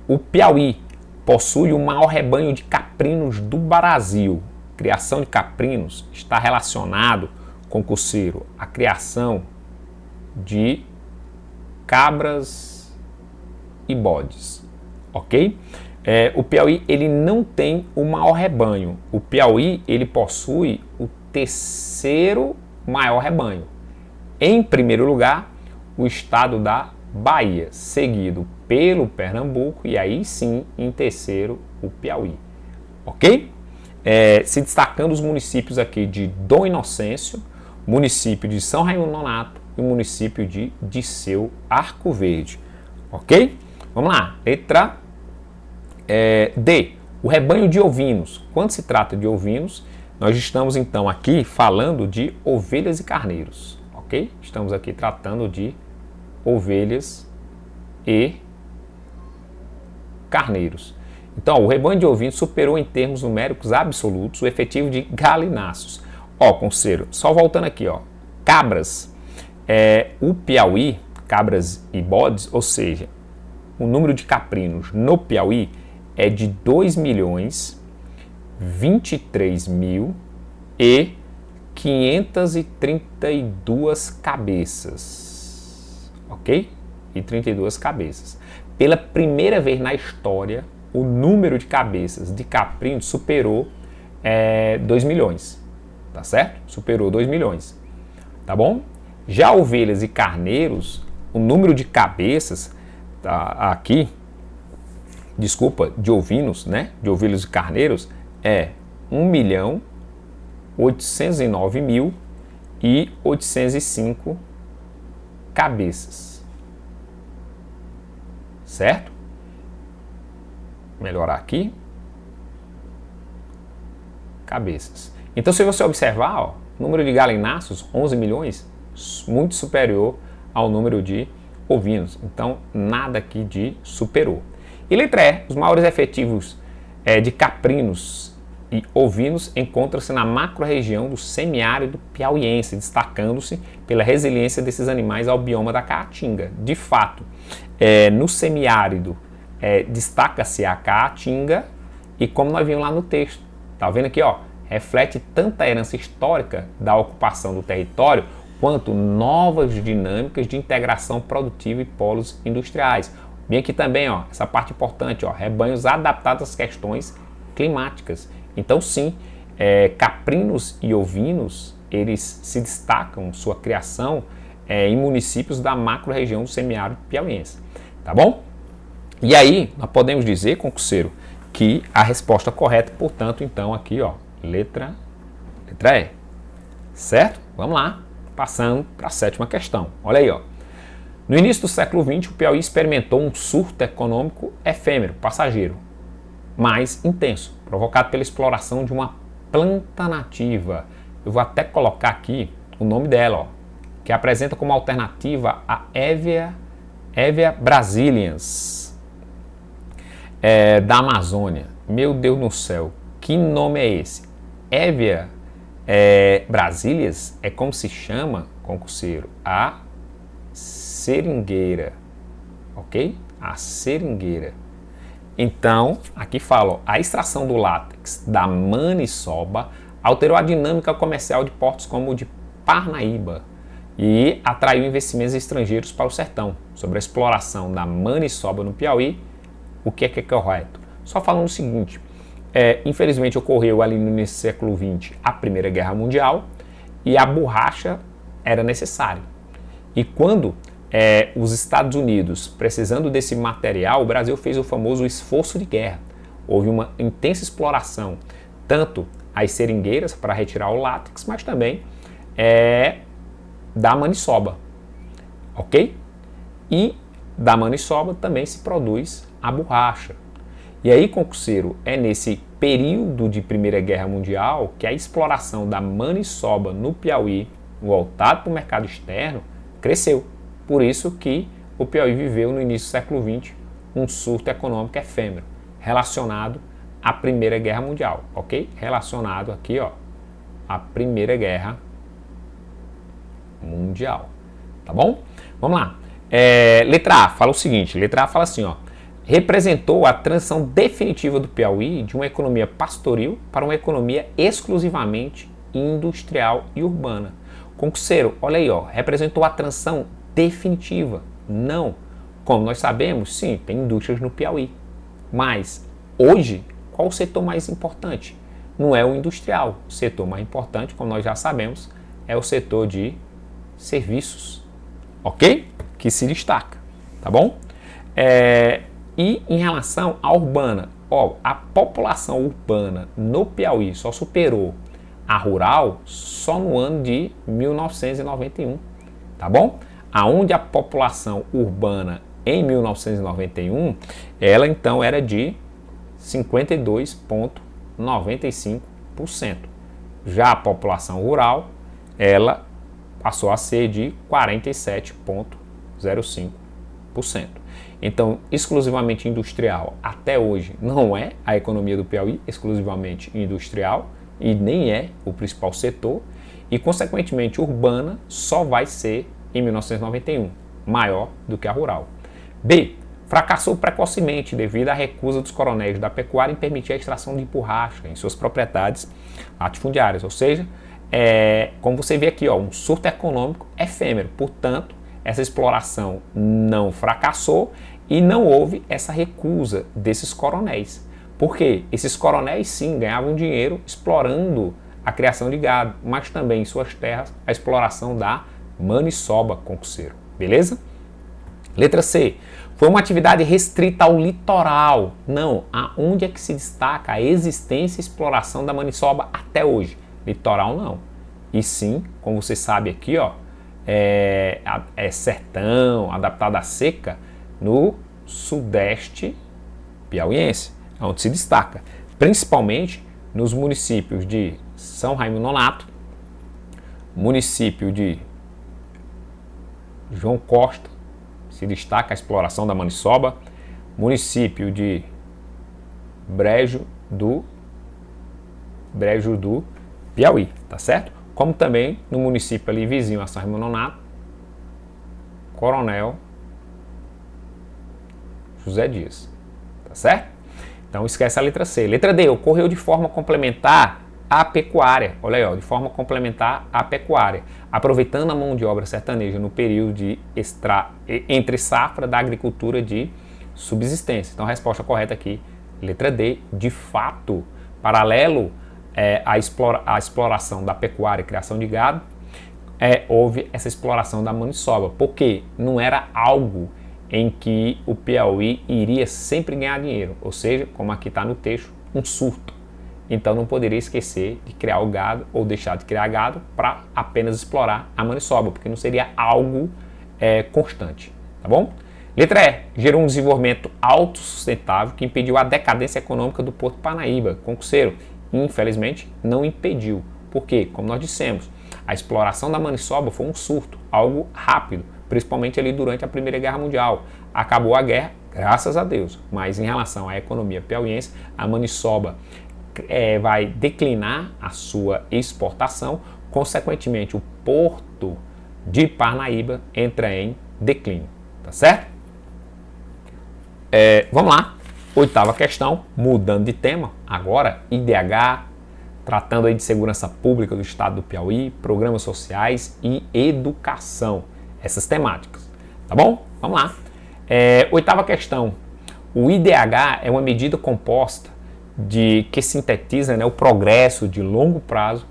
o Piauí possui o maior rebanho de caprinos do Brasil. Criação de caprinos está relacionado, concurseiro, à criação de cabras e bodes, ok? O Piauí ele não tem o maior rebanho. O Piauí ele possui o terceiro maior rebanho. Em primeiro lugar, o estado da Bahia, seguido pelo Pernambuco e aí sim, em terceiro, o Piauí, ok? Se destacando os municípios aqui de Dom Inocêncio, município de São Raimundo Nonato e o município de Disseu Arco Verde, ok? Vamos lá, letra D, o rebanho de ovinos. Quando se trata de ovinos, nós estamos então aqui falando de ovelhas e carneiros, ok? Estamos aqui tratando de ovelhas e carneiros. Então, o rebanho de ovinos superou em termos numéricos absolutos o efetivo de galináceos. Conselheiro, só voltando aqui, cabras, o Piauí, cabras e bodes, ou seja, o número de caprinos no Piauí é de 2.023.532 cabeças, ok? E 32 cabeças. Pela primeira vez na história, o número de cabeças de caprinos superou 2 milhões, tá certo? Superou 2 milhões, tá bom? Já ovelhas e carneiros, o número de cabeças aqui, de ovinos, né? De ovelhas e carneiros é 1.809.805 cabeças, certo? Melhorar aqui, cabeças. Então, se você observar, o número de galináceos, 11 milhões, muito superior ao número de ovinos. Então, nada aqui de superou. E letra E, os maiores efetivos de caprinos e ovinos encontram-se na macro-região do semiárido piauiense, destacando-se pela resiliência desses animais ao bioma da Caatinga. De fato, no semiárido, destaca-se a Caatinga e como nós vimos lá no texto, tá vendo aqui, reflete tanto a herança histórica da ocupação do território quanto novas dinâmicas de integração produtiva e polos industriais. Bem aqui também, essa parte importante, rebanhos adaptados às questões climáticas. Então sim, caprinos e ovinos, eles se destacam sua criação em municípios da macro-região do semiárido piauiense, tá bom? E aí, nós podemos dizer, concurseiro, que a resposta correta, portanto, então, aqui, letra E. Certo? Vamos lá, passando para a sétima questão. Olha aí, No início do século XX, o Piauí experimentou um surto econômico efêmero, passageiro, mais intenso, provocado pela exploração de uma planta nativa. Eu vou até colocar aqui o nome dela, que apresenta como alternativa a Hevea brasiliens, da Amazônia. Meu Deus do céu, que nome é esse? Hevea brasiliens é como se chama, concurseiro, a seringueira, ok? A seringueira. Então, aqui fala, ó, a extração do látex da maniçoba alterou a dinâmica comercial de portos como o de Parnaíba e atraiu investimentos estrangeiros para o sertão. Sobre a exploração da maniçoba no Piauí, o que é correto? Só falando o seguinte, infelizmente ocorreu ali no início do século XX a Primeira Guerra Mundial e a borracha era necessária. E quando os Estados Unidos, precisando desse material, o Brasil fez o famoso esforço de guerra. Houve uma intensa exploração, tanto as seringueiras para retirar o látex, mas também da maniçoba, ok? E da maniçoba também se produz a borracha. E aí, concurseiro, é nesse período de Primeira Guerra Mundial que a exploração da maniçoba no Piauí, voltado para o mercado externo, cresceu. Por isso que o Piauí viveu no início do século XX um surto econômico efêmero, relacionado à Primeira Guerra Mundial, ok? Relacionado aqui, ó, à Primeira Guerra Mundial, tá bom? Vamos lá. Letra A fala o seguinte, letra A fala assim, ó, representou a transição definitiva do Piauí de uma economia pastoril para uma economia exclusivamente industrial e urbana. Concurseiro, olha aí, ó, representou a transição definitiva. Não. Como nós sabemos, sim, tem indústrias no Piauí. Mas, hoje, qual o setor mais importante? Não é o industrial. O setor mais importante, como nós já sabemos, é o setor de serviços. Ok? Que se destaca. Tá bom? E em relação à urbana, ó, a população urbana no Piauí só superou a rural só no ano de 1991. Tá bom? Aonde a população urbana em 1991, ela então era de 52,95%. Já a população rural, ela passou a ser de 47,05%. Então, exclusivamente industrial, até hoje, não é a economia do Piauí, exclusivamente industrial, e nem é o principal setor, e, consequentemente, urbana só vai ser em 1991, maior do que a rural. B. Fracassou precocemente devido à recusa dos coronéis da pecuária em permitir a extração de borracha em suas propriedades latifundiárias, ou seja, como você vê aqui, ó, um surto econômico efêmero. Portanto, essa exploração não fracassou e não houve essa recusa desses coronéis. Por quê? Esses coronéis, sim, ganhavam dinheiro explorando a criação de gado, mas também em suas terras a exploração da maniçoba, concurseiro. Beleza? Letra C. Foi uma atividade restrita ao litoral. Não, aonde é que se destaca a existência e exploração da maniçoba até hoje? Litoral não. E sim, como você sabe aqui, ó, é sertão, adaptado à seca, no sudeste piauiense, onde se destaca, principalmente nos municípios de São Raimundo Nonato, município de João Costa, se destaca a exploração da maniçoba, município de Brejo do Piauí, tá certo? Como também no município ali vizinho a São Raimundo Nonato, Coronel José Dias, tá certo? Então esquece a letra C. Letra D, ocorreu de forma complementar à pecuária. Olha aí, ó, de forma complementar à pecuária, aproveitando a mão de obra sertaneja no período de entre safra da agricultura de subsistência. Então a resposta correta aqui, letra D, de fato, paralelo à exploração da pecuária e criação de gado, houve essa exploração da maniçoba, porque não era algo em que o Piauí iria sempre ganhar dinheiro, ou seja, como aqui está no texto, um surto. Então não poderia esquecer de criar o gado ou deixar de criar gado para apenas explorar a maniçoba, porque não seria algo constante, tá bom? Letra E, gerou um desenvolvimento autossustentável que impediu a decadência econômica do Porto Parnaíba, concurseiro. Infelizmente, não impediu. Por quê? Como nós dissemos, a exploração da maniçoba foi um surto, algo rápido, principalmente ali durante a Primeira Guerra Mundial. Acabou a guerra, graças a Deus, mas em relação à economia piauiense, a maniçoba vai declinar a sua exportação, consequentemente o Porto de Parnaíba entra em declínio, tá certo? Vamos lá, 8ª questão, mudando de tema, agora IDH, tratando aí de segurança pública do estado do Piauí, programas sociais e educação, essas temáticas, tá bom? Vamos lá. 8ª questão, o IDH é uma medida composta que sintetiza, né, o progresso de longo prazo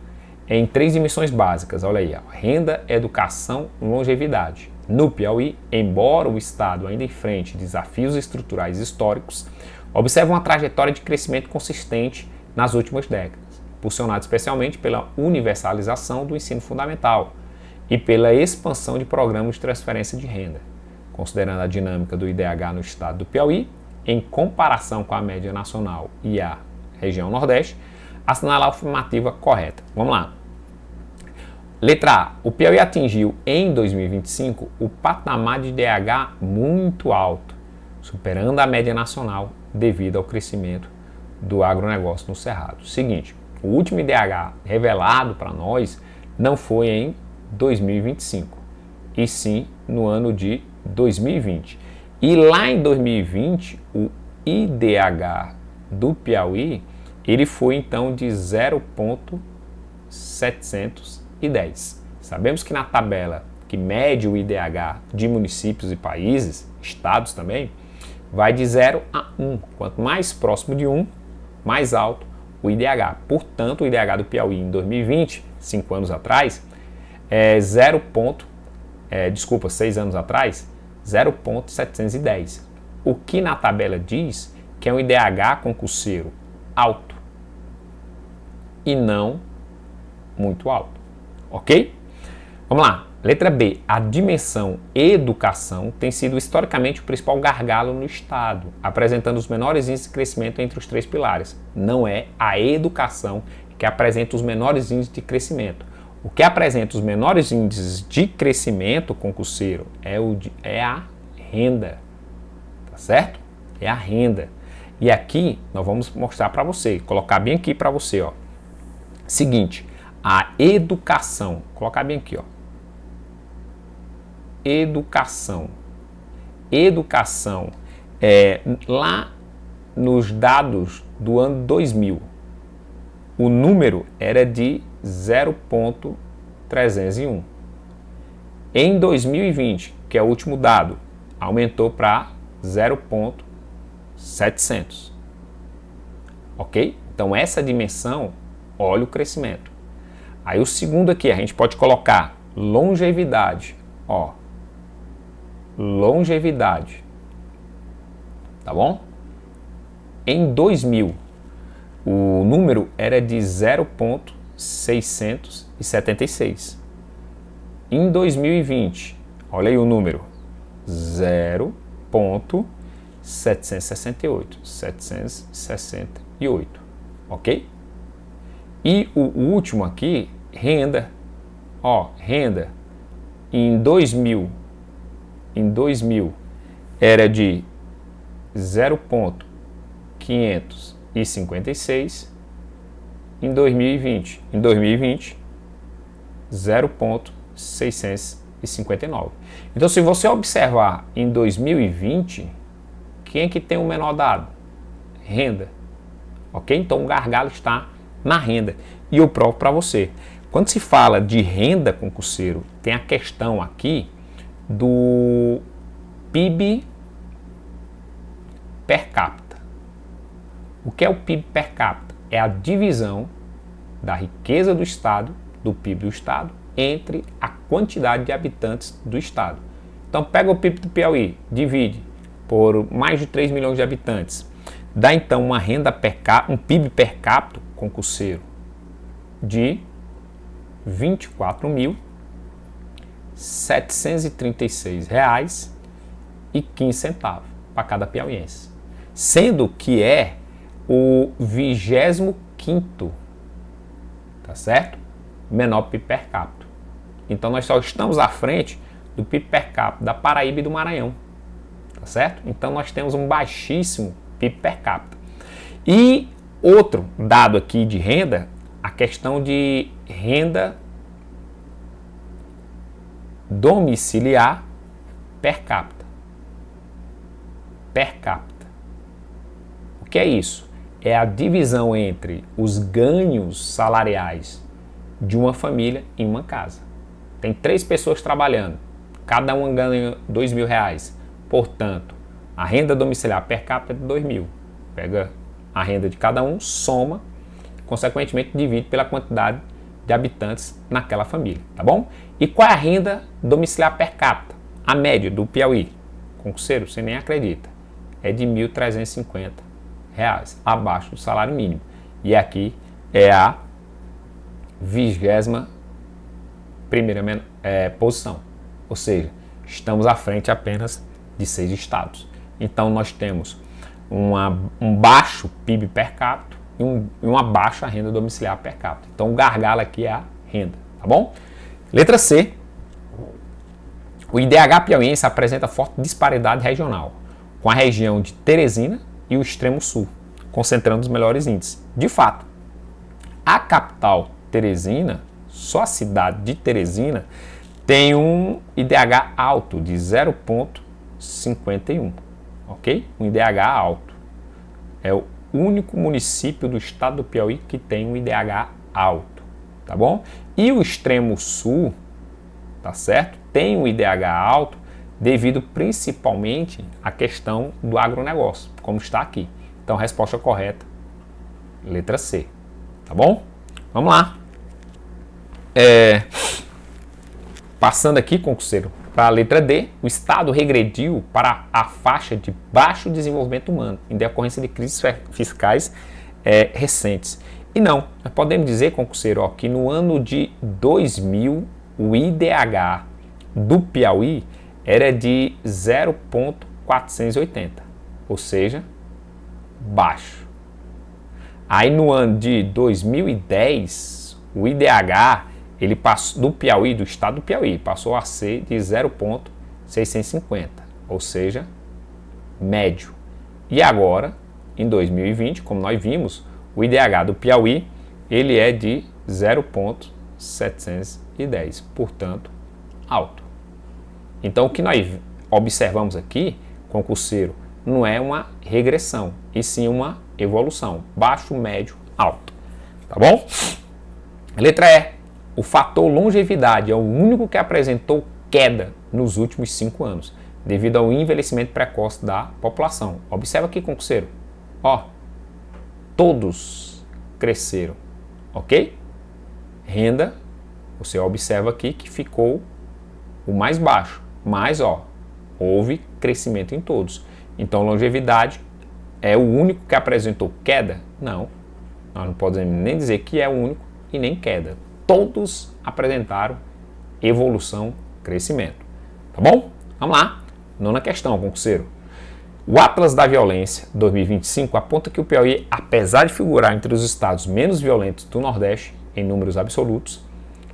em 3 dimensões básicas, olha aí, ó, renda, educação e longevidade. No Piauí, embora o estado ainda enfrente desafios estruturais históricos, observa uma trajetória de crescimento consistente nas últimas décadas, impulsionado especialmente pela universalização do ensino fundamental e pela expansão de programas de transferência de renda. Considerando a dinâmica do IDH no estado do Piauí, em comparação com a média nacional e a região Nordeste, assinalar a afirmativa correta. Vamos lá. Letra A. O Piauí atingiu em 2025 o patamar de IDH muito alto, superando a média nacional devido ao crescimento do agronegócio no Cerrado. Seguinte, o último IDH revelado para nós não foi em 2025, e sim no ano de 2020. E lá em 2020, o IDH do Piauí, ele foi então de 0,710. Sabemos que na tabela que mede o IDH de municípios e países, estados também, vai de 0 a 1. Quanto mais próximo de 1, mais alto o IDH. Portanto, o IDH do Piauí em 2020, 5 anos atrás, 6 anos atrás, 0,710. O que na tabela diz que é um IDH concurseiro alto e não muito alto. Ok? Vamos lá. Letra B. A dimensão educação tem sido historicamente o principal gargalo no Estado, apresentando os menores índices de crescimento entre os 3 pilares. Não é a educação que apresenta os menores índices de crescimento. O que apresenta os menores índices de crescimento concurseiro é a renda. Tá certo? É a renda. E aqui nós vamos mostrar para você, colocar bem aqui para você, ó. Seguinte, a educação, colocar bem aqui, ó. Educação. Educação lá nos dados do ano 2000, o número era de 0,301. Em 2020, que é o último dado, aumentou para 0,700. Ok? Então essa dimensão, olha o crescimento. Aí o segundo aqui, a gente pode colocar longevidade. Ó, longevidade. Tá bom? Em 2000, o número era de 0,676. Em 2020, olha aí o número, 0,768. 768. Ok? E o último aqui, renda. Ó, renda. Em 2000 era de 0,556. Em 2020, 0,659. Então, se você observar em 2020, quem é que tem o menor dado? Renda. Ok? Então, o gargalo está na renda. E eu provo para você. Quando se fala de renda concurseiro, tem a questão aqui do PIB per capita. O que é o PIB per capita? É a divisão da riqueza do Estado, do PIB do Estado, entre a quantidade de habitantes do Estado. Então pega o PIB do Piauí, divide por mais de 3 milhões de habitantes. Dá então uma renda per capita, um PIB per capita concurseiro de R$ 24.736,15 para cada piauiense. Sendo que é o 25º, tá certo? Menor PIB per capita. Então nós só estamos à frente do PIB per capita da Paraíba e do Maranhão, tá certo? Então nós temos um baixíssimo PIB per capita. E outro dado aqui de renda, a questão de renda domiciliar per capita. Per capita. O que é isso? É a divisão entre os ganhos salariais de uma família em uma casa. Tem 3 pessoas trabalhando, cada uma ganha R$2.000. Portanto, a renda domiciliar per capita é de 2.000. Pega a renda de cada um, soma, consequentemente divide pela quantidade de habitantes naquela família, tá bom? E qual é a renda domiciliar per capita? A média do Piauí, concurseiro, você nem acredita, é de R$1.350, abaixo do salário mínimo. E aqui é a 21ª posição, ou seja, estamos à frente apenas de 6 estados. Então nós temos um baixo PIB per capita e uma baixa renda domiciliar per capita. Então o gargalo aqui é a renda, tá bom? Letra C. O IDH piauiense apresenta forte disparidade regional, com a região de Teresina e o extremo sul, concentrando os melhores índices. De fato, a capital Teresina, só a cidade de Teresina, tem um IDH alto de 0,51, ok? Um IDH alto. É o único município do estado do Piauí que tem um IDH alto, tá bom? E o extremo sul, tá certo? Tem um IDH alto devido principalmente à questão do agronegócio, como está aqui. Então, resposta correta, letra C, tá bom? Vamos lá. Passando aqui, concurseiro, para a letra D, o Estado regrediu para a faixa de baixo desenvolvimento humano, em decorrência de crises fiscais recentes. E não, nós podemos dizer, concurseiro, que no ano de 2000, o IDH do Piauí era de 0,480, ou seja, baixo. Aí no ano de 2010, o IDH ele passou, do Piauí, do estado do Piauí, passou a ser de 0,650, ou seja, médio. E agora, em 2020, como nós vimos, o IDH do Piauí ele é de 0,710, portanto, alto. Então, o que nós observamos aqui, concurseiro, não é uma regressão, e sim uma evolução, baixo, médio, alto. Tá bom? Letra E. O fator longevidade é o único que apresentou queda nos últimos 5 anos, devido ao envelhecimento precoce da população. Observa aqui, concurseiro. Ó, todos cresceram, ok? Renda, você observa aqui que ficou o mais baixo, mas ó, houve crescimento em todos. Então, longevidade é o único que apresentou queda? Não, nós não podemos nem dizer que é o único e nem queda. Todos apresentaram evolução, crescimento. Tá bom? Vamos lá. 9ª questão, concurseiro. O Atlas da Violência 2025 aponta que o Piauí, apesar de figurar entre os estados menos violentos do Nordeste, em números absolutos,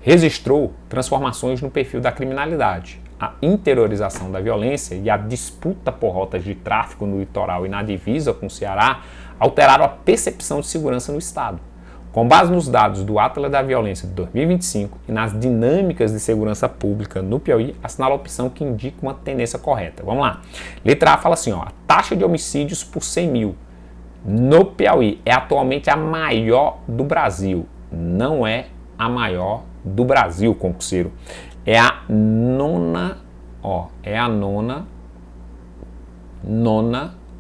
registrou transformações no perfil da criminalidade. A interiorização da violência e a disputa por rotas de tráfico no litoral e na divisa com o Ceará alteraram a percepção de segurança no estado. Com base nos dados do Atlas da Violência de 2025 e nas dinâmicas de segurança pública no Piauí, assinala a opção que indica uma tendência correta. Vamos lá. Letra A fala assim, ó, a taxa de homicídios por 100 mil no Piauí é atualmente a maior do Brasil. Não é a maior do Brasil, concurseiro. É a nona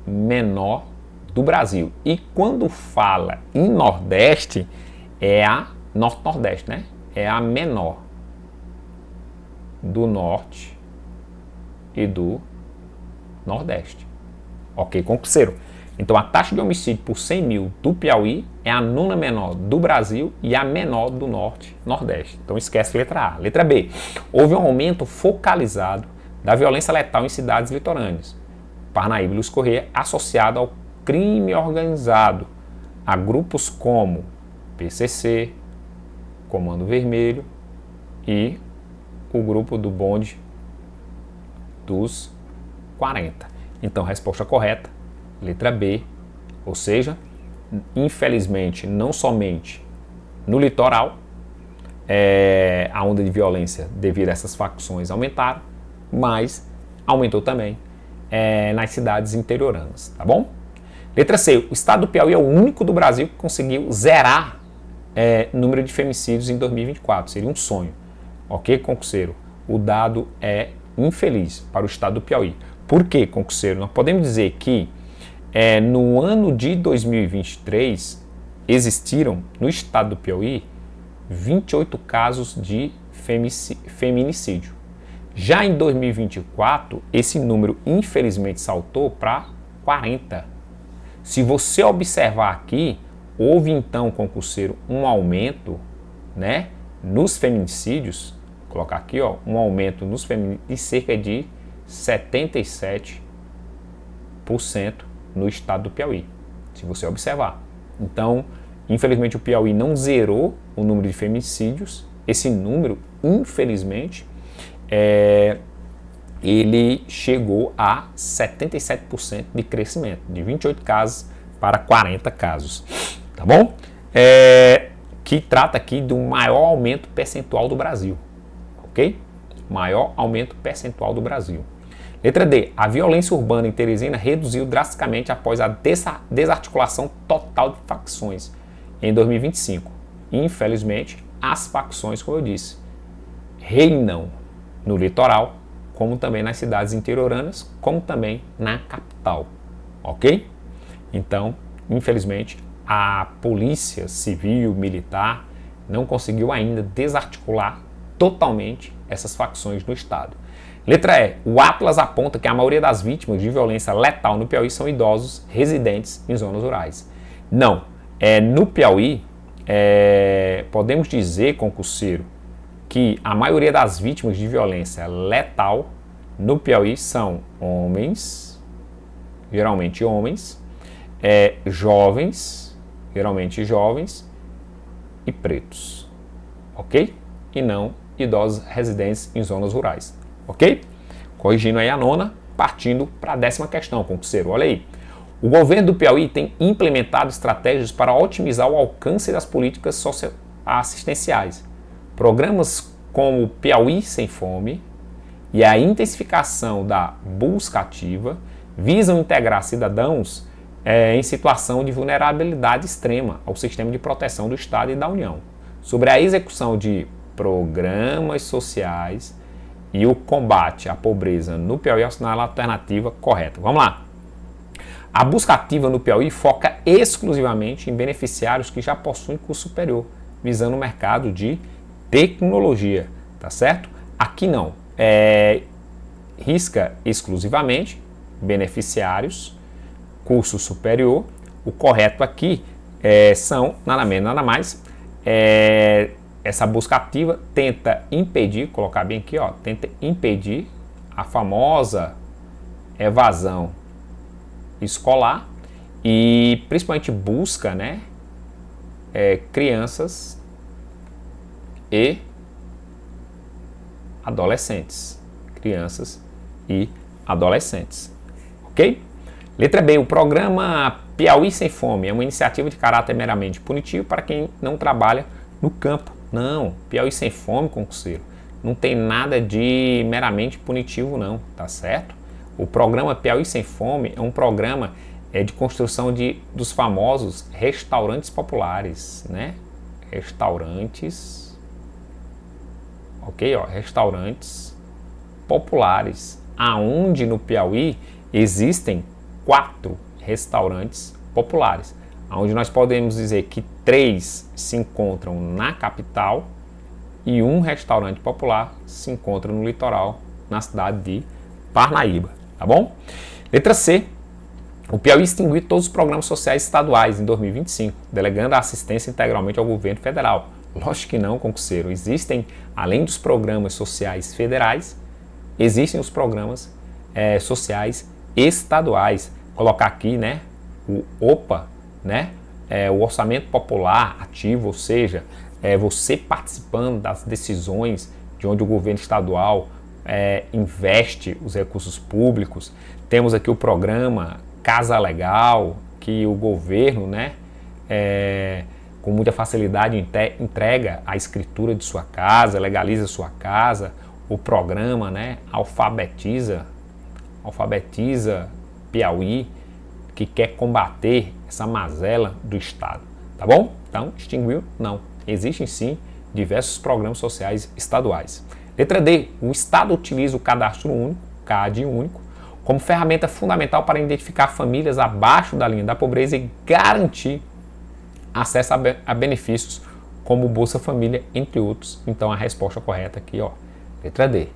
menor do Brasil. E quando fala em Nordeste, é a Norte-Nordeste, né? É a menor do Norte e do Nordeste. Ok, concurseiro? Então a taxa de homicídio por 100 mil do Piauí é a nona menor do Brasil e a menor do Norte-Nordeste. Então esquece a letra A. Letra B. Houve um aumento focalizado da violência letal em cidades litorâneas. Parnaíba e Luz Corrêa, associado ao crime organizado a grupos como PCC, Comando Vermelho e o grupo do bonde dos 40. Então, resposta correta, letra B, ou seja, infelizmente, não somente no litoral, a onda de violência devido a essas facções aumentaram, mas aumentou também nas cidades interioranas, tá bom? Letra C, o estado do Piauí é o único do Brasil que conseguiu zerar número de femicídios em 2024, seria um sonho, ok, concurseiro? O dado é infeliz para o estado do Piauí. Por quê, concurseiro? Nós podemos dizer que no ano de 2023 existiram no estado do Piauí 28 casos de feminicídio. Já em 2024, esse número infelizmente saltou para 40. Se você observar aqui, houve então, concurseiro, um aumento, né, nos feminicídios, vou colocar aqui, ó, um aumento nos feminicídios de cerca de 77% no estado do Piauí, se você observar. Então, infelizmente o Piauí não zerou o número de feminicídios, esse número, infelizmente, ele chegou a 77% de crescimento, de 28 casos para 40 casos, tá bom? Que trata aqui do maior aumento percentual do Brasil, ok? Maior aumento percentual do Brasil. Letra D, a violência urbana em Teresina reduziu drasticamente após a desarticulação total de facções em 2025. Infelizmente, as facções, como eu disse, reinam no litoral, como também nas cidades interioranas, como também na capital, ok? Então, infelizmente, a polícia civil, militar, não conseguiu ainda desarticular totalmente essas facções no estado. Letra E, o Atlas aponta que a maioria das vítimas de violência letal no Piauí são idosos residentes em zonas rurais. Não, no Piauí, podemos dizer, concurseiro, que a maioria das vítimas de violência letal no Piauí são homens, geralmente homens, jovens, geralmente jovens e pretos, ok? E não idosos residentes em zonas rurais, ok? Corrigindo aí a nona, partindo para a 10ª questão, concurseiro, olha aí. O governo do Piauí tem implementado estratégias para otimizar o alcance das políticas socioassistenciais. Programas como o Piauí Sem Fome e a intensificação da busca ativa visam integrar cidadãos em situação de vulnerabilidade extrema ao sistema de proteção do Estado e da União. Sobre a execução de programas sociais e o combate à pobreza no Piauí, assinala a alternativa correta. Vamos lá. A busca ativa no Piauí foca exclusivamente em beneficiários que já possuem curso superior, visando o mercado de tecnologia, tá certo? Aqui não. Risca exclusivamente beneficiários, curso superior. O correto aqui são nada menos, nada mais. Essa busca ativa tenta impedir, colocar bem aqui, ó, tenta impedir a famosa evasão escolar e principalmente busca, né, crianças e adolescentes. Crianças e adolescentes. Ok? Letra B. O programa Piauí Sem Fome é uma iniciativa de caráter meramente punitivo para quem não trabalha no campo. Não, Piauí Sem Fome, concurseiro, não tem nada de meramente punitivo não, tá certo? O programa Piauí Sem Fome é um programa de construção dos famosos restaurantes populares, né? Restaurantes, ok, ó, restaurantes populares, aonde no Piauí existem 4 restaurantes populares, onde nós podemos dizer que 3 se encontram na capital e um restaurante popular se encontra no litoral, na cidade de Parnaíba, tá bom? Letra C. O Piauí extinguiu todos os programas sociais estaduais em 2025, delegando a assistência integralmente ao governo federal. Lógico que não, concurseiro. Existem, além dos programas sociais federais, existem os programas sociais estaduais. Colocar aqui, né, o OPA, né, o orçamento popular ativo, ou seja, você participando das decisões de onde o governo estadual investe os recursos públicos. Temos aqui o programa Casa Legal, que o governo, né, com muita facilidade entrega a escritura de sua casa, legaliza sua casa. O programa, né, alfabetiza Alfabetiza Piauí, que quer combater essa mazela do Estado, tá bom? Então, extinguiu? Não. Existem sim diversos programas sociais estaduais. Letra D. O Estado utiliza o Cadastro Único, CAD único, como ferramenta fundamental para identificar famílias abaixo da linha da pobreza e garantir acesso a benefícios como Bolsa Família, entre outros. Então, a resposta correta aqui, ó, letra D.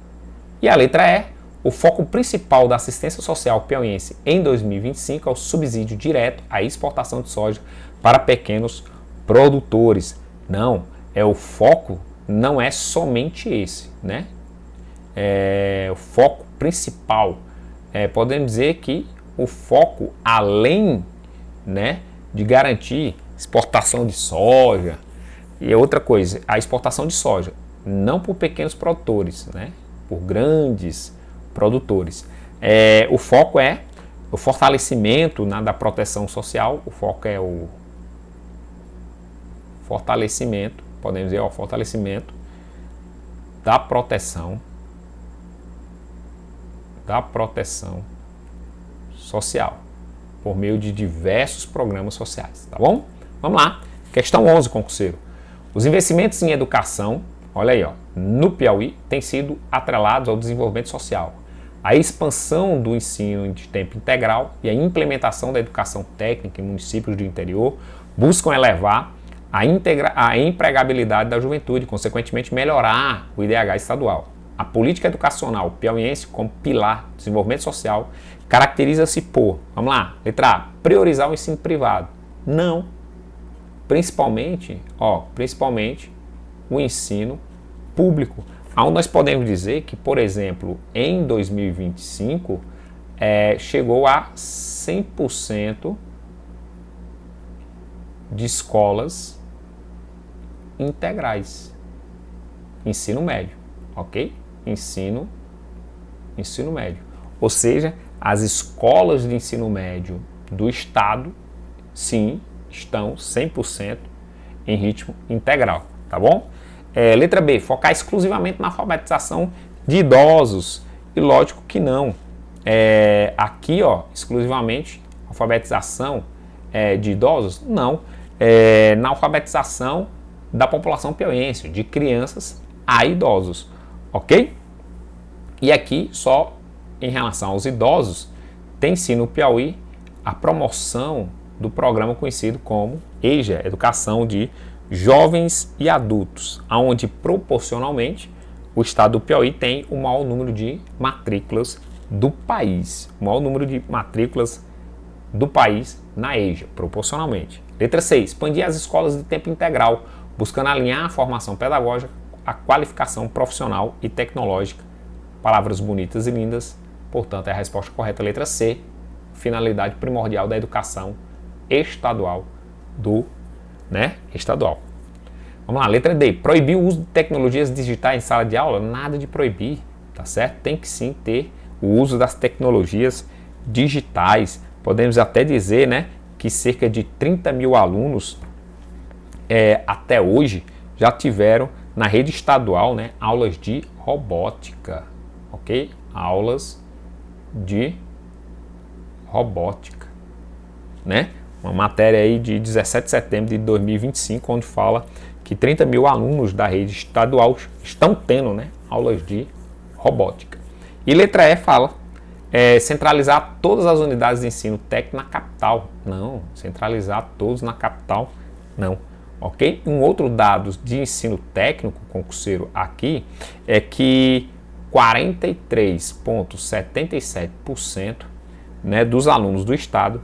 E a letra E. O foco principal da assistência social piauiense em 2025 é o subsídio direto à exportação de soja para pequenos produtores. Não, o foco não é somente esse, né? O foco principal. Podemos dizer que o foco, além, né, de garantir exportação de soja, e outra coisa, a exportação de soja, não por pequenos produtores, né, por grandes produtores. O foco é o fortalecimento da proteção social, o foco é o fortalecimento, podemos dizer, o fortalecimento da proteção social, por meio de diversos programas sociais, tá bom? Vamos lá, questão 11, concurseiro. Os investimentos em educação, olha aí, ó, no Piauí, têm sido atrelados ao desenvolvimento social. A expansão do ensino de tempo integral e a implementação da educação técnica em municípios do interior buscam elevar a empregabilidade da juventude, consequentemente melhorar o IDH estadual. A política educacional piauiense, como pilar do desenvolvimento social, caracteriza-se por, vamos lá, letra A, priorizar o ensino privado. Não. Principalmente o ensino público. Onde nós podemos dizer que, por exemplo, em 2025, chegou a 100% de escolas integrais. Ensino médio, ok? Ensino médio. Ou seja, as escolas de ensino médio do Estado, sim, estão 100% em ritmo integral, tá bom? Letra B, focar exclusivamente na alfabetização de idosos. E lógico que não. Aqui, ó, exclusivamente alfabetização de idosos? Não. Na alfabetização da população piauiense, de crianças a idosos, ok? E aqui, só em relação aos idosos, tem-se no Piauí a promoção do programa conhecido como EJA, Educação de Jovens e Adultos, onde proporcionalmente o estado do Piauí tem o maior número de matrículas do país. O maior número de matrículas do país na EJA, proporcionalmente. Letra C, expandir as escolas de tempo integral, buscando alinhar a formação pedagógica, a qualificação profissional e tecnológica. Palavras bonitas e lindas, portanto é a resposta correta, letra C, finalidade primordial da educação estadual estadual. Vamos lá, letra D, proibir o uso de tecnologias digitais em sala de aula? Nada de proibir, tá certo? Tem que sim ter o uso das tecnologias digitais. Podemos até dizer, né, que cerca de 30 mil alunos até hoje já tiveram na rede estadual, né, aulas de robótica, ok? Aulas de robótica, né? Uma matéria aí de 17 de setembro de 2025, onde fala que 30 mil alunos da rede estadual estão tendo, né, aulas de robótica. E letra E fala centralizar todas as unidades de ensino técnico na capital. Não, centralizar todos na capital, não. Ok? Um outro dado de ensino técnico, concurseiro, aqui, é que 43,77%, né, dos alunos do estado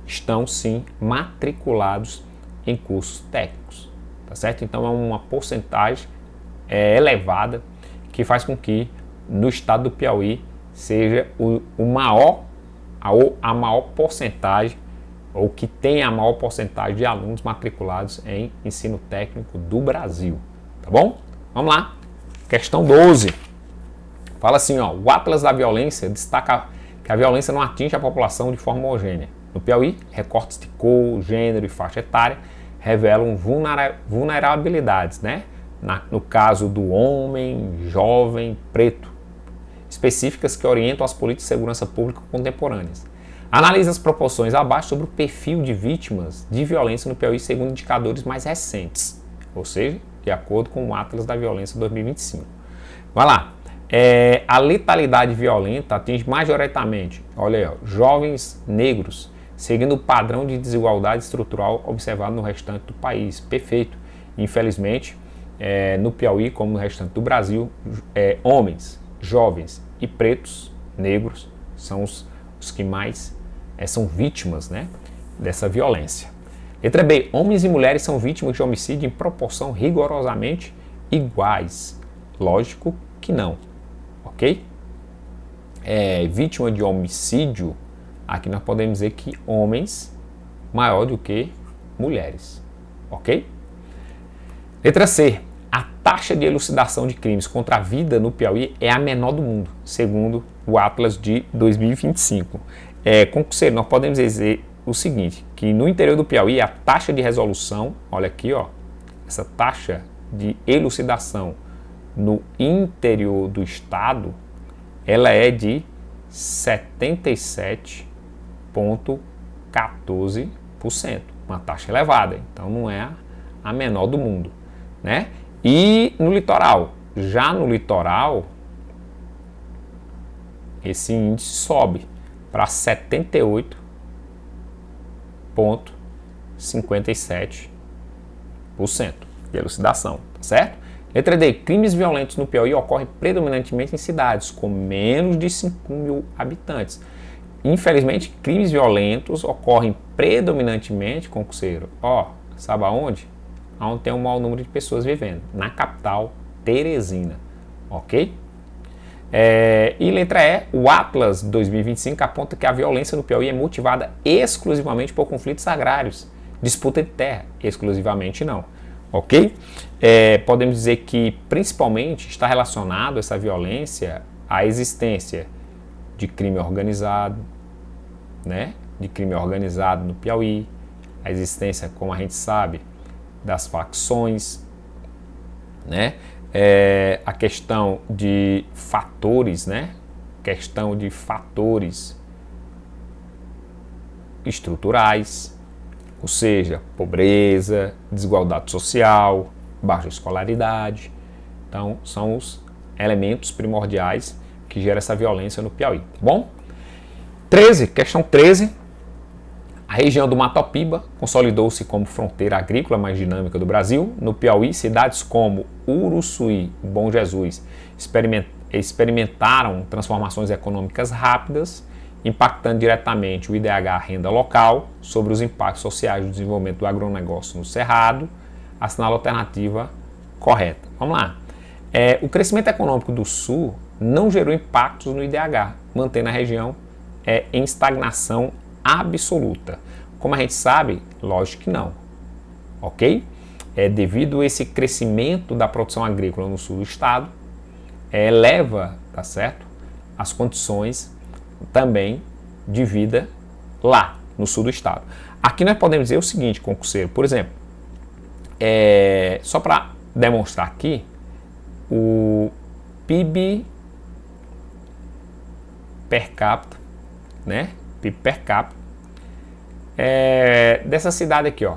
estão sim matriculados em cursos técnicos, tá certo? Então é uma porcentagem elevada que faz com que no estado do Piauí seja a maior porcentagem, ou que tenha a maior porcentagem de alunos matriculados em ensino técnico do Brasil, tá bom? Vamos lá, questão 12. Fala assim, ó, o Atlas da Violência destaca que a violência não atinge a população de forma homogênea. No Piauí, recortes de cor, gênero e faixa etária revelam vulnerabilidades, né? No caso do homem jovem preto, específicas que orientam as políticas de segurança pública contemporâneas. Analisa as proporções abaixo sobre o perfil de vítimas de violência no Piauí segundo indicadores mais recentes, ou seja, de acordo com o Atlas da Violência 2025. Vai lá. A letalidade violenta atinge majoritariamente, olha aí, ó, jovens negros, seguindo o padrão de desigualdade estrutural observado no restante do país. Perfeito. Infelizmente, no Piauí, como no restante do Brasil, homens, jovens e pretos, negros, são os que mais são vítimas, né, dessa violência. Letra B. Homens e mulheres são vítimas de homicídio em proporção rigorosamente iguais. Lógico que não. Ok? Vítima de homicídio, aqui nós podemos dizer que homens maior do que mulheres. Ok? Letra C. A taxa de elucidação de crimes contra a vida no Piauí é a menor do mundo, segundo o Atlas de 2025. Concurseiro, nós podemos dizer o seguinte, que no interior do Piauí a taxa de resolução, olha aqui, ó, essa taxa de elucidação no interior do estado, ela é de 77,14%, uma taxa elevada, então não é a menor do mundo, né? E no litoral, já no litoral, esse índice sobe para 78,57% de elucidação, tá certo? Letra D. Crimes violentos no Piauí ocorrem predominantemente em cidades com menos de 5.000 habitantes. Infelizmente, crimes violentos ocorrem predominantemente, concurseiro, sabe aonde? Onde tem um maior número de pessoas vivendo, na capital, Teresina, ok? E letra E, o Atlas 2025 aponta que a violência no Piauí é motivada exclusivamente por conflitos agrários, disputa de terra, exclusivamente não, ok? Podemos dizer que principalmente está relacionado essa violência à existência de crime organizado, né? De crime organizado no Piauí, a existência, como a gente sabe, das facções, né? A questão de fatores, né? Questão de fatores estruturais, ou seja, pobreza, desigualdade social, baixa escolaridade. Então, são os elementos primordiais que geram essa violência no Piauí, tá bom? 13, questão 13. A região do Matopiba consolidou-se como fronteira agrícola mais dinâmica do Brasil. No Piauí, cidades como Uruçuí e Bom Jesus experimentaram transformações econômicas rápidas, impactando diretamente o IDH renda local sobre os impactos sociais do desenvolvimento do agronegócio no Cerrado. Assinala a alternativa correta. Vamos lá. O crescimento econômico do Sul não gerou impactos no IDH, mantendo a região em estagnação absoluta. Como a gente sabe, lógico que não, ok? Devido a esse crescimento da produção agrícola no sul do estado, eleva, tá certo? As condições também de vida lá no sul do estado. Aqui nós podemos dizer o seguinte, concurseiro, por exemplo, só para demonstrar aqui, o PIB per capita, né? PIB per capita dessa cidade aqui, ó,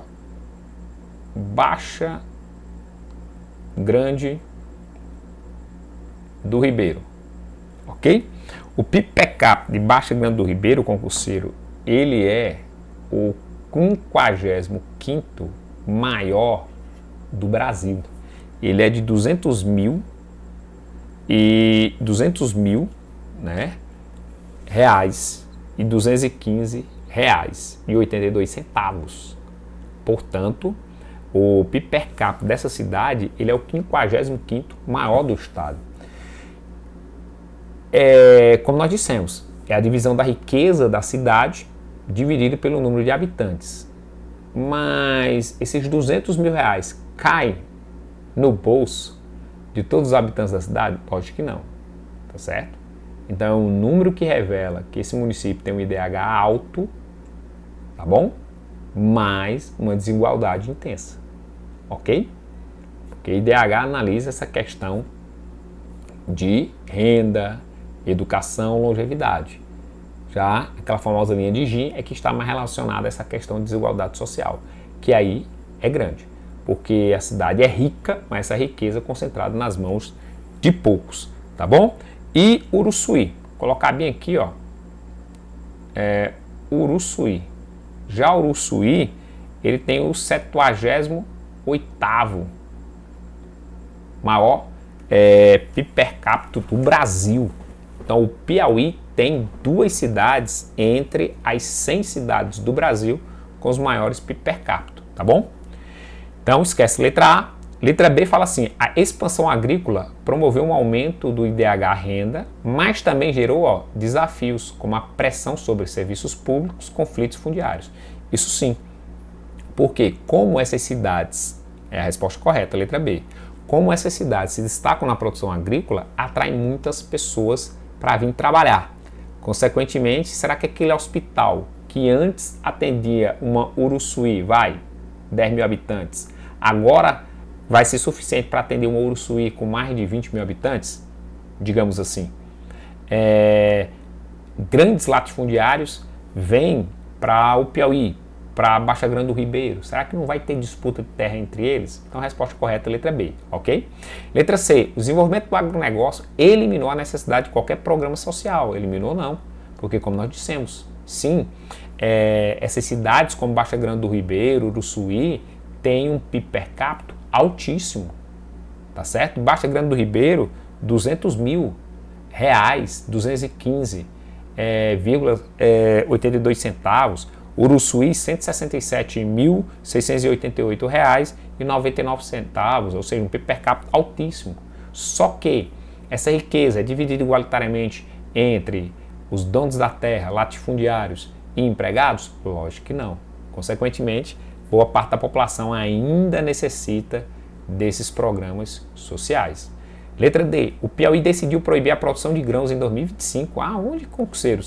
Baixa Grande do Ribeiro, ok? O PIB per capita de Baixa Grande do Ribeiro, concurseiro, ele é o 55º maior do Brasil. Ele é de 200 mil, né, reais e 215 reais e 82 centavos. Portanto, o PIB per capita dessa cidade, ele é o 55º maior do estado. Como nós dissemos, é a divisão da riqueza da cidade dividida pelo número de habitantes. Mas esses 200 mil reais caem no bolso de todos os habitantes da cidade? Pode que não, tá certo? Então é um número que revela que esse município tem um IDH alto, tá bom? Mas uma desigualdade intensa, ok? Porque o IDH analisa essa questão de renda educação, longevidade. Já aquela famosa linha de Gini é que está mais relacionada a essa questão de desigualdade social, que aí é grande, porque a cidade é rica, mas essa riqueza é concentrada nas mãos de poucos, tá bom? E Uruçuí, colocar bem aqui, ó, Uruçuí. Já Uruçuí, ele tem o 78º maior PIB per capita do Brasil. Então o Piauí tem 2 cidades entre as 100 cidades do Brasil com os maiores PIB per capita, tá bom? Então esquece letra A. Letra B fala assim: a expansão agrícola promoveu um aumento do IDH renda, mas também gerou desafios como a pressão sobre serviços públicos, conflitos fundiários. Isso sim, porque como essas cidades, é a resposta correta, letra B, como essas cidades se destacam na produção agrícola, atraem muitas pessoas para vir trabalhar. Consequentemente, será que aquele hospital que antes atendia uma Uruçuí, 10 mil habitantes, agora vai ser suficiente para atender uma Uruçuí com mais de 20 mil habitantes? Digamos assim. Grandes latifundiários vêm para o Piauí, para a Baixa Grande do Ribeiro. Será que não vai ter disputa de terra entre eles? Então a resposta correta é a letra B, ok? Letra C. O desenvolvimento do agronegócio eliminou a necessidade de qualquer programa social. Eliminou não, porque como nós dissemos, sim, essas cidades como Baixa Grande do Ribeiro, Uruçuí, têm um PIB per capita altíssimo, tá certo? Baixa Grande do Ribeiro, 200 mil reais, 215,82 centavos. Uruçuí, R$ 167.688,99, ou seja, um PIB per capita altíssimo. Só que essa riqueza é dividida igualitariamente entre os donos da terra, latifundiários e empregados? Lógico que não. Consequentemente, boa parte da população ainda necessita desses programas sociais. Letra D. O Piauí decidiu proibir a produção de grãos em 2025. Aonde, concurseiro?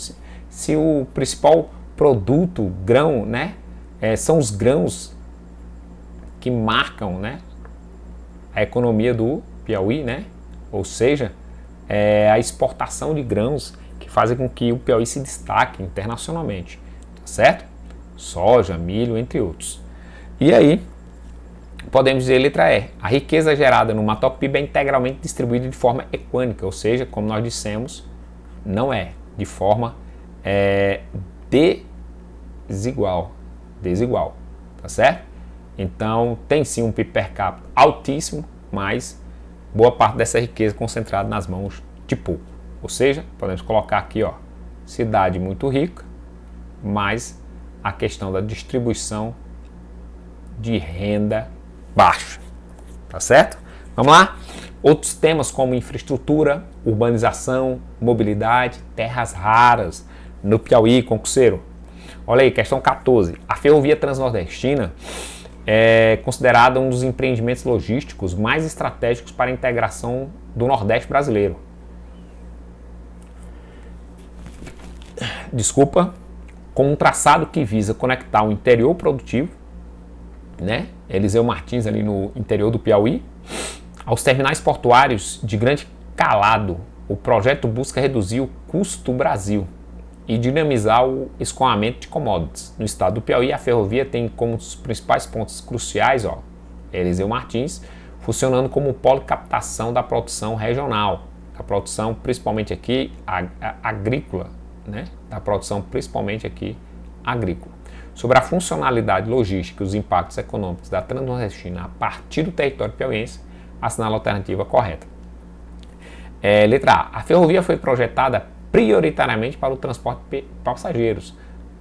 Se o principal produto, grão, né, são os grãos que marcam, né, a economia do Piauí, né, ou seja, a exportação de grãos que fazem com que o Piauí se destaque internacionalmente, tá certo? Soja, milho, entre outros. E aí, podemos dizer letra E, a riqueza gerada no Matopiba é integralmente distribuída de forma equânime, ou seja, como nós dissemos, não é de forma desigual, tá certo? Então tem sim um PIB per capita altíssimo, mas boa parte dessa riqueza concentrada nas mãos de pouco. Ou seja, podemos colocar aqui, ó, cidade muito rica, mas a questão da distribuição de renda baixa, tá certo? Vamos lá? Outros temas como infraestrutura, urbanização, mobilidade, terras raras no Piauí, concurseiro. Olha aí, questão 14. A Ferrovia Transnordestina é considerada um dos empreendimentos logísticos mais estratégicos para a integração do Nordeste brasileiro. Com um traçado que visa conectar o interior produtivo, né, Eliseu Martins ali no interior do Piauí, aos terminais portuários de grande calado. O projeto busca reduzir o custo do Brasil e dinamizar o escoamento de commodities. No estado do Piauí, a ferrovia tem como os principais pontos cruciais, Eliseu Martins, funcionando como polo de captação da produção regional, da produção principalmente aqui agrícola, né? Da produção principalmente aqui agrícola. Sobre a funcionalidade logística e os impactos econômicos da Transnordestina a partir do território piauiense, assinala a alternativa correta. Letra A. A ferrovia foi projetada prioritariamente para o transporte de passageiros.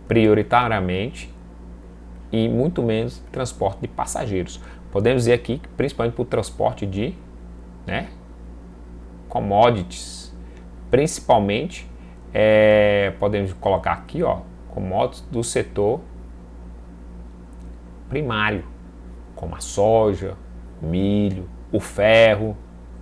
Prioritariamente e muito menos transporte de passageiros. Podemos dizer aqui, principalmente para o transporte de commodities. Principalmente, podemos colocar aqui, commodities do setor primário, como a soja, milho, o ferro,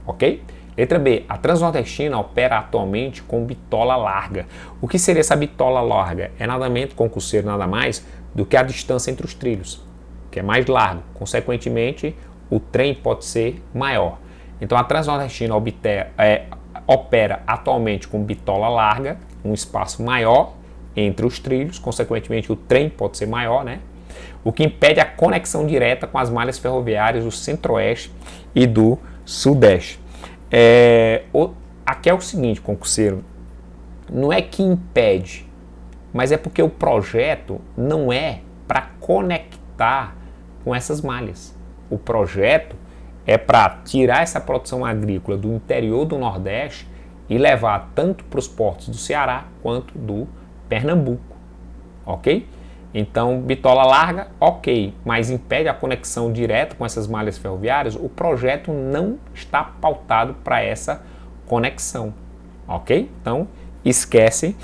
ok? Letra B. A Transnordestina opera atualmente com bitola larga. O que seria essa bitola larga? É nada menos, concurseiro, nada mais do que a distância entre os trilhos, que é mais largo. Consequentemente, o trem pode ser maior. Então a Transnordestina opera atualmente com bitola larga, um espaço maior entre os trilhos, consequentemente o trem pode ser maior, né? O que impede a conexão direta com as malhas ferroviárias do Centro-Oeste e do Sudeste. Aqui é o seguinte, concurseiro, não é que impede, mas é porque o projeto não é para conectar com essas malhas. O projeto é para tirar essa produção agrícola do interior do Nordeste e levar tanto para os portos do Ceará quanto do Pernambuco, ok? Então, bitola larga, ok, mas impede a conexão direta com essas malhas ferroviárias. O projeto não está pautado para essa conexão, ok? Então, esquece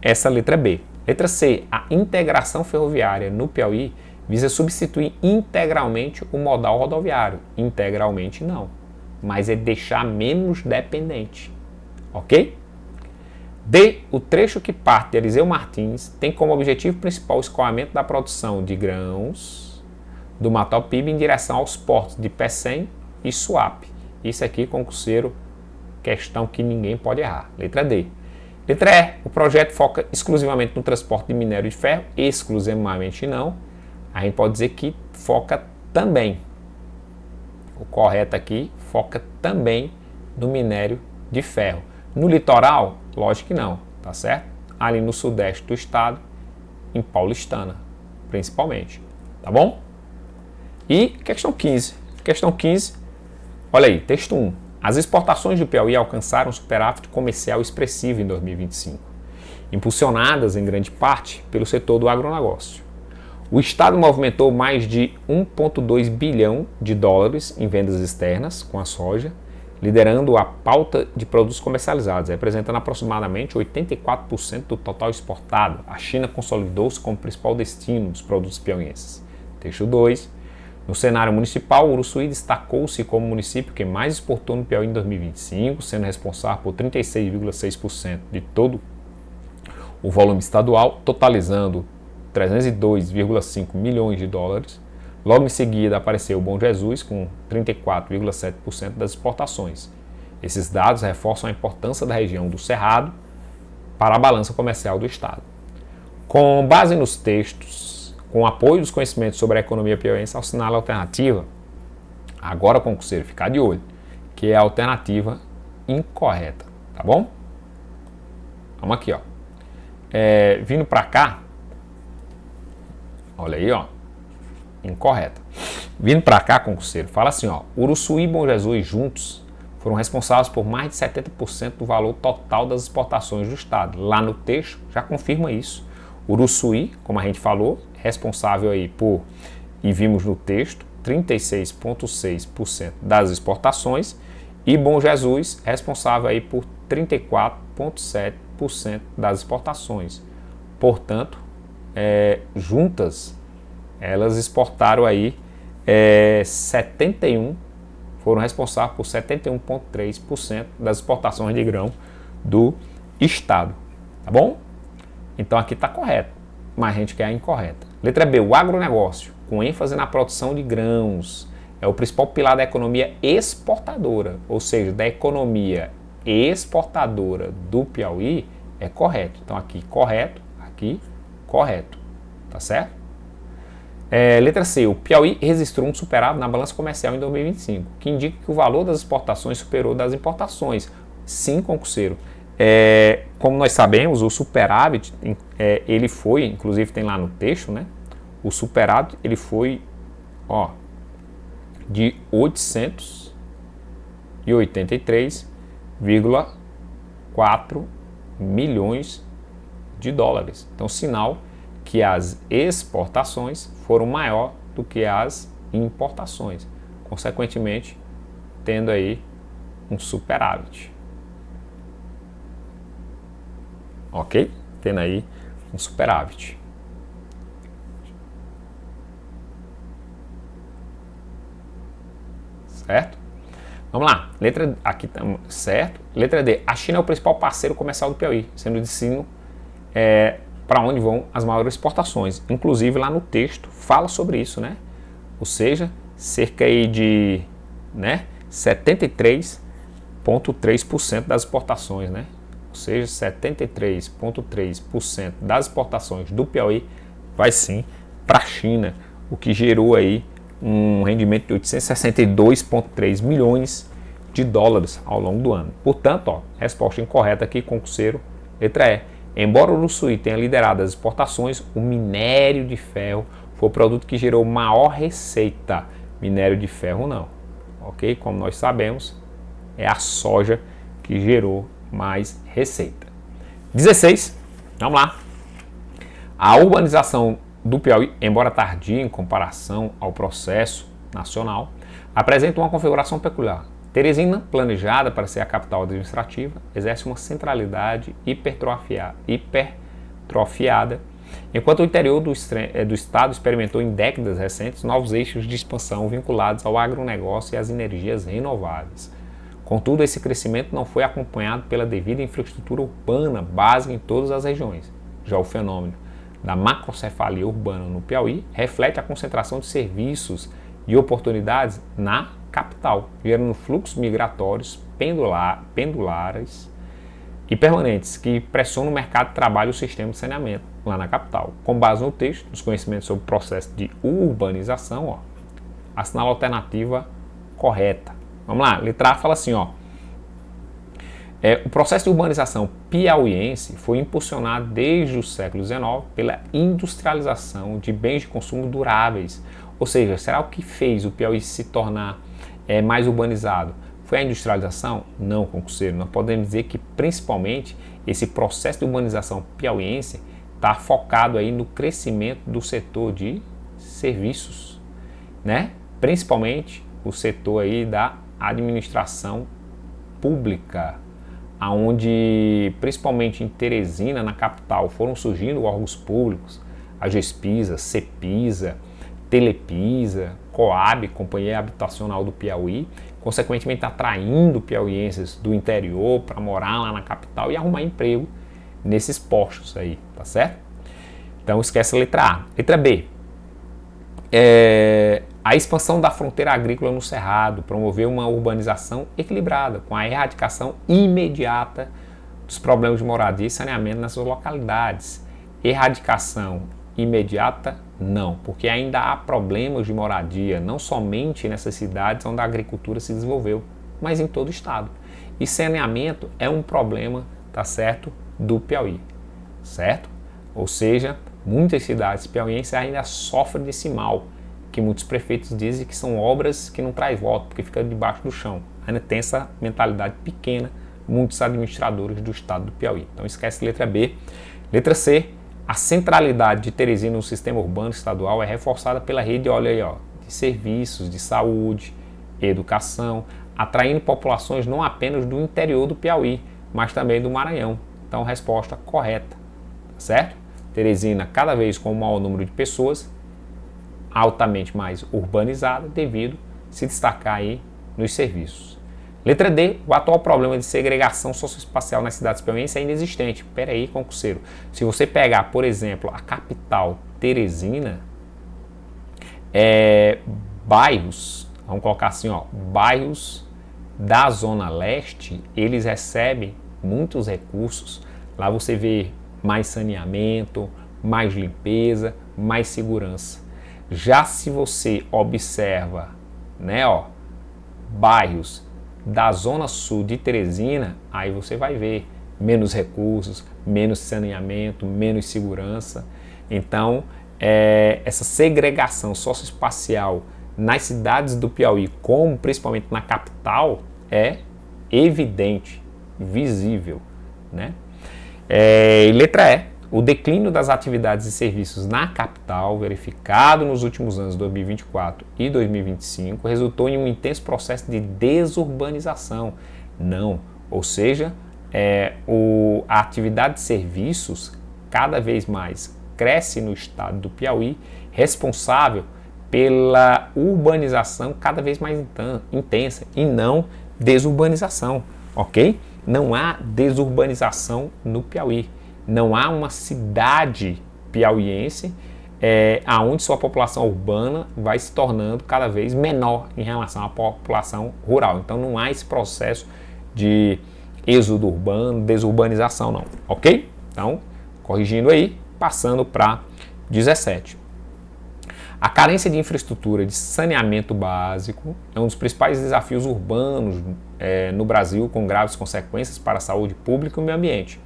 essa letra B. Letra C, a integração ferroviária no Piauí visa substituir integralmente o modal rodoviário. Integralmente não, mas é deixar menos dependente, ok? D, o trecho que parte de Eliseu Martins tem como objetivo principal o escoamento da produção de grãos do Matopiba em direção aos portos de Pecém e Suape. Isso aqui, concurseiro, questão que ninguém pode errar. Letra D. Letra E, o projeto foca exclusivamente no transporte de minério de ferro, exclusivamente não. A gente pode dizer que foca também. O correto aqui foca também no minério de ferro. No litoral, lógico que não, tá certo? Ali no sudeste do estado, em Paulistana, principalmente, tá bom? E questão 15. Questão 15, olha aí, texto 1. As exportações do Piauí alcançaram um superávit comercial expressivo em 2025, impulsionadas em grande parte pelo setor do agronegócio. O Estado movimentou mais de 1,2 bilhão de dólares em vendas externas com a soja, liderando a pauta de produtos comercializados, representando aproximadamente 84% do total exportado. A China consolidou-se como principal destino dos produtos piauienses. Texto 2. No cenário municipal, Uruçuí destacou-se como o município que mais exportou no Piauí em 2025, sendo responsável por 36,6% de todo o volume estadual, totalizando 302,5 milhões de dólares. Logo em seguida apareceu o Bom Jesus, com 34,7% das exportações. Esses dados reforçam a importância da região do Cerrado para a balança comercial do Estado. Com base nos textos, com apoio dos conhecimentos sobre a economia piauiense, assinala a alternativa, agora concurseiro, ficar de olho, que é a alternativa incorreta, tá bom? Vamos aqui, ó. Vindo para cá, olha aí, ó, incorreta. Vindo para cá, concurseiro, fala assim, ó, Uruçuí e Bom Jesus juntos foram responsáveis por mais de 70% do valor total das exportações do estado. Lá no texto já confirma isso. Uruçuí, como a gente falou, responsável aí por, e vimos no texto, 36,6% das exportações, e Bom Jesus, responsável aí por 34,7% das exportações. Portanto, juntas, elas exportaram aí foram responsáveis por 71,3% das exportações de grão do estado, tá bom? Então aqui está correto, mas a gente quer a incorreta. Letra B, o agronegócio, com ênfase na produção de grãos, é o principal pilar da economia exportadora, ou seja, da economia exportadora do Piauí, é correto. Então aqui correto, tá certo? Letra C, o Piauí registrou um superávit na balança comercial em 2025, que indica que o valor das exportações superou das importações. Sim, concurseiro. Como nós sabemos, o superávit, ele foi, inclusive tem lá no texto, né? O superávit, ele foi, ó, de 883,4 milhões de dólares. Então, sinal que as exportações foram maior do que as importações, consequentemente, tendo aí um superávit. Ok? Tendo aí um superávit. Certo? Vamos lá. Aqui estamos certo. Letra D. A China é o principal parceiro comercial do Piauí, sendo o destino para onde vão as maiores exportações. Inclusive lá no texto fala sobre isso, né? Ou seja, cerca aí de 73,3% das exportações, né? Ou seja, 73,3% das exportações do Piauí vai sim para a China, o que gerou aí um rendimento de 862,3 milhões de dólares ao longo do ano. Portanto, ó, resposta incorreta aqui, concurseiro, letra E. Embora o Uruçuí tenha liderado as exportações, o minério de ferro foi o produto que gerou maior receita. Minério de ferro não, ok? Como nós sabemos, é a soja que gerou mais receita. 16, vamos lá. A urbanização do Piauí, embora tardia em comparação ao processo nacional, apresenta uma configuração peculiar. Teresina, planejada para ser a capital administrativa, exerce uma centralidade hipertrofiada, enquanto o interior do estado experimentou em décadas recentes novos eixos de expansão vinculados ao agronegócio e às energias renováveis. Contudo, esse crescimento não foi acompanhado pela devida infraestrutura urbana básica em todas as regiões. Já o fenômeno da macrocefalia urbana no Piauí reflete a concentração de serviços e oportunidades na capital, gerando fluxos migratórios pendulares e permanentes que pressionam o mercado de trabalho e o sistema de saneamento lá na capital. Com base no texto, os conhecimentos sobre o processo de urbanização, ó, assinala a alternativa correta. Vamos lá, letra A fala assim, ó. O processo de urbanização piauiense foi impulsionado desde o século XIX pela industrialização de bens de consumo duráveis. Ou seja, será o que fez o Piauí se tornar mais urbanizado? Foi a industrialização? Não, concurseiro. Nós podemos dizer que principalmente esse processo de urbanização piauiense está focado aí no crescimento do setor de serviços, né? Principalmente o setor aí da administração pública, aonde principalmente em Teresina, na capital, foram surgindo órgãos públicos, a Gespisa, Cepisa, Telepisa, Coab, Companhia Habitacional do Piauí, consequentemente atraindo piauienses do interior para morar lá na capital e arrumar emprego nesses postos aí, tá certo? Então esquece a letra A. Letra B. A expansão da fronteira agrícola no Cerrado promoveu uma urbanização equilibrada, com a erradicação imediata dos problemas de moradia e saneamento nessas localidades. Erradicação imediata, não, porque ainda há problemas de moradia, não somente nessas cidades onde a agricultura se desenvolveu, mas em todo o estado. E saneamento é um problema, tá certo, do Piauí, certo? Ou seja, muitas cidades piauienses ainda sofrem desse mal, que muitos prefeitos dizem que são obras que não traz volta, porque fica debaixo do chão. Ainda tem essa mentalidade pequena, muitos administradores do estado do Piauí. Então esquece a letra B. Letra C. A centralidade de Teresina no sistema urbano estadual é reforçada pela rede, olha aí, ó, de serviços, de saúde, educação, atraindo populações não apenas do interior do Piauí, mas também do Maranhão. Então, resposta correta, certo? Teresina cada vez com um maior número de pessoas, altamente mais urbanizada, devido a se destacar aí nos serviços. Letra D, o atual problema de segregação socioespacial nas cidades piauienses é inexistente. Espera aí, concurseiro. Se você pegar, por exemplo, a capital Teresina, bairros, vamos colocar assim, ó, bairros da Zona Leste, eles recebem muitos recursos. Lá você vê mais saneamento, mais limpeza, mais segurança. Já se você observa, né, ó, bairros da Zona Sul de Teresina, aí você vai ver menos recursos, menos saneamento, menos segurança. Então, essa segregação socioespacial nas cidades do Piauí, como principalmente na capital, é evidente, visível, né? Letra E. O declínio das atividades e serviços na capital, verificado nos últimos anos 2024 e 2025, resultou em um intenso processo de desurbanização. Não, ou seja, a atividade de serviços cada vez mais cresce no estado do Piauí, responsável pela urbanização cada vez mais intensa e não desurbanização, ok? Não há desurbanização no Piauí. Não há uma cidade piauiense aonde sua população urbana vai se tornando cada vez menor em relação à população rural. Então não há esse processo de êxodo urbano, desurbanização não, ok? Então, corrigindo aí, passando para 17. A carência de infraestrutura de saneamento básico é um dos principais desafios urbanos no Brasil, com graves consequências para a saúde pública e o meio ambiente.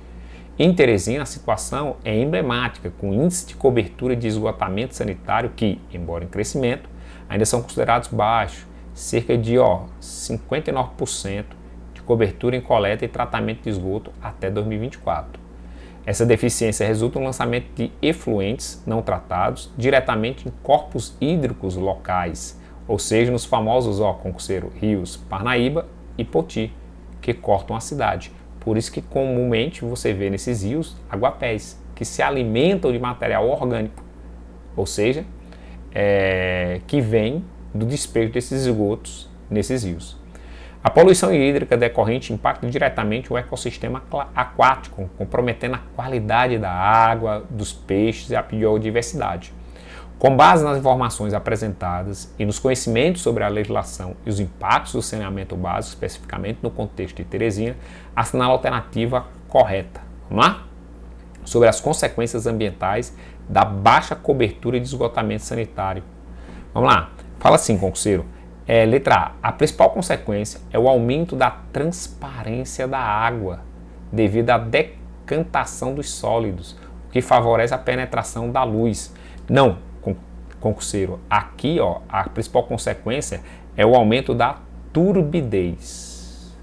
Em Teresina, a situação é emblemática, com índice de cobertura de esgotamento sanitário que, embora em crescimento, ainda são considerados baixos, cerca de 59% de cobertura em coleta e tratamento de esgoto até 2024. Essa deficiência resulta no lançamento de efluentes não tratados diretamente em corpos hídricos locais, ou seja, nos famosos, concurseiro, rios Parnaíba e Poti, que cortam a cidade. Por isso que comumente você vê nesses rios aguapés, que se alimentam de material orgânico, ou seja, que vem do despejo desses esgotos nesses rios. A poluição hídrica decorrente impacta diretamente o ecossistema aquático, comprometendo a qualidade da água, dos peixes e a biodiversidade. Com base nas informações apresentadas e nos conhecimentos sobre a legislação e os impactos do saneamento básico, especificamente no contexto de Teresina, assinala a alternativa correta. Vamos lá? Sobre as consequências ambientais da baixa cobertura de esgotamento sanitário. Vamos lá? Fala assim, concurseiro. Letra A. A principal consequência é o aumento da transparência da água devido à decantação dos sólidos, o que favorece a penetração da luz. Não, concurseiro, aqui a principal consequência é o aumento da turbidez.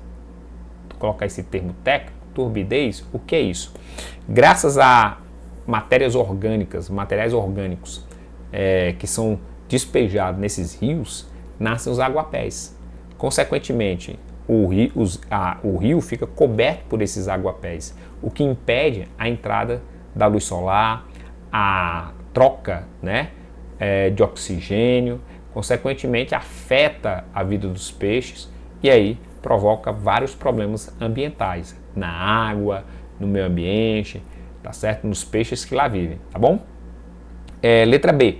Vou colocar esse termo técnico, turbidez, o que é isso? Graças a materiais orgânicos que são despejados nesses rios, nascem os aguapés. Consequentemente, o rio fica coberto por esses aguapés, o que impede a entrada da luz solar, a troca de oxigênio, consequentemente afeta a vida dos peixes e aí provoca vários problemas ambientais na água, no meio ambiente, tá certo? Nos peixes que lá vivem, tá bom? Letra B.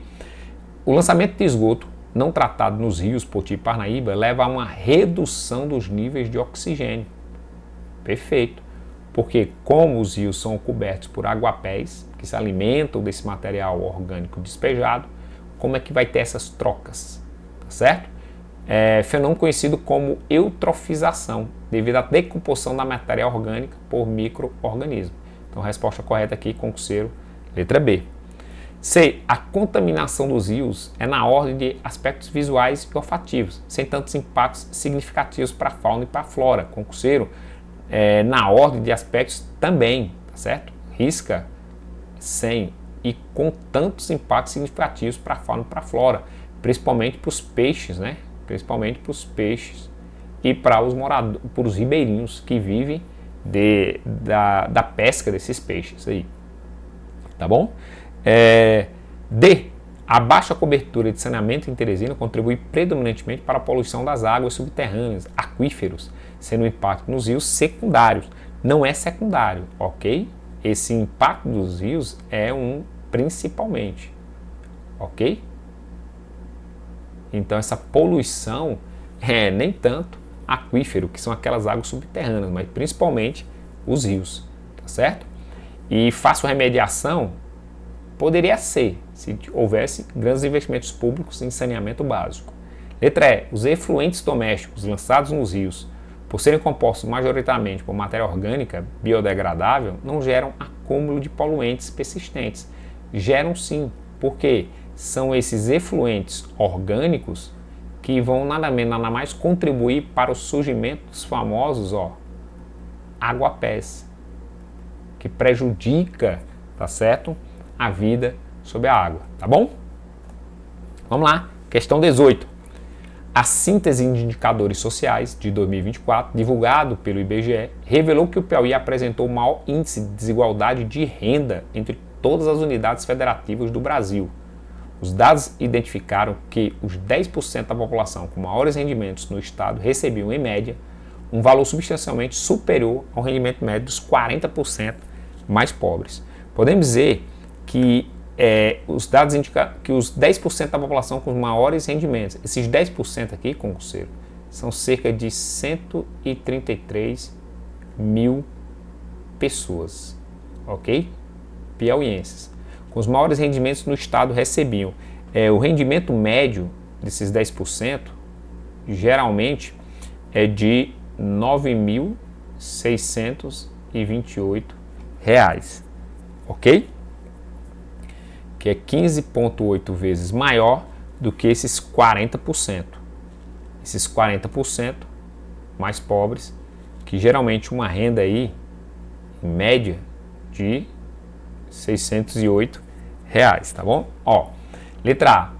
O lançamento de esgoto não tratado nos rios Poti e Parnaíba leva a uma redução dos níveis de oxigênio. Perfeito. Porque como os rios são cobertos por aguapés, que se alimentam desse material orgânico despejado, como é que vai ter essas trocas? Tá certo? Fenômeno conhecido como eutrofização, devido à decomposição da matéria orgânica por micro-organismos. Então, a resposta correta aqui, concurseiro, letra B. C. A contaminação dos rios é na ordem de aspectos visuais e olfativos, sem tantos impactos significativos para a fauna e para a flora. Concurseiro, na ordem de aspectos também, tá certo? Risca sem e com tantos impactos significativos para a fauna e para a flora, principalmente para os peixes, Principalmente para os peixes e para os ribeirinhos que vivem da pesca desses peixes aí. Tá bom? D. A baixa cobertura de saneamento em Teresina contribui predominantemente para a poluição das águas subterrâneas, aquíferos, sendo o impacto nos rios secundários. Não é secundário, ok? Esse impacto dos rios é principalmente, ok? Então essa poluição nem tanto aquífero, que são aquelas águas subterrâneas, mas principalmente os rios, tá certo? E fácil remediação poderia ser, se houvesse grandes investimentos públicos em saneamento básico. Letra E. Os efluentes domésticos lançados nos rios, por serem compostos majoritariamente por matéria orgânica biodegradável, não geram acúmulo de poluentes persistentes. Geram sim, porque são esses efluentes orgânicos que vão nada menos nada mais contribuir para o surgimento dos famosos aguapés, que prejudica, tá certo, a vida sobre a água, tá bom? Vamos lá, questão 18. A síntese de indicadores sociais de 2024, divulgado pelo IBGE, revelou que o Piauí apresentou o maior índice de desigualdade de renda entre todas as unidades federativas do Brasil. Os dados identificaram que os 10% da população com maiores rendimentos no estado recebiam, em média, um valor substancialmente superior ao rendimento médio dos 40% mais pobres. Podemos dizer que os dados indicam que os 10% da população com os maiores rendimentos, esses 10% aqui, concurseiro, são cerca de 133 mil pessoas, ok? Piauienses. Com os maiores rendimentos no estado recebiam. O rendimento médio desses 10% geralmente é de R$ 9.628, ok? Que é 15,8 vezes maior do que esses 40%. Esses 40% mais pobres, que geralmente uma renda aí, em média, de R$ 608, tá bom? Ó, letra A.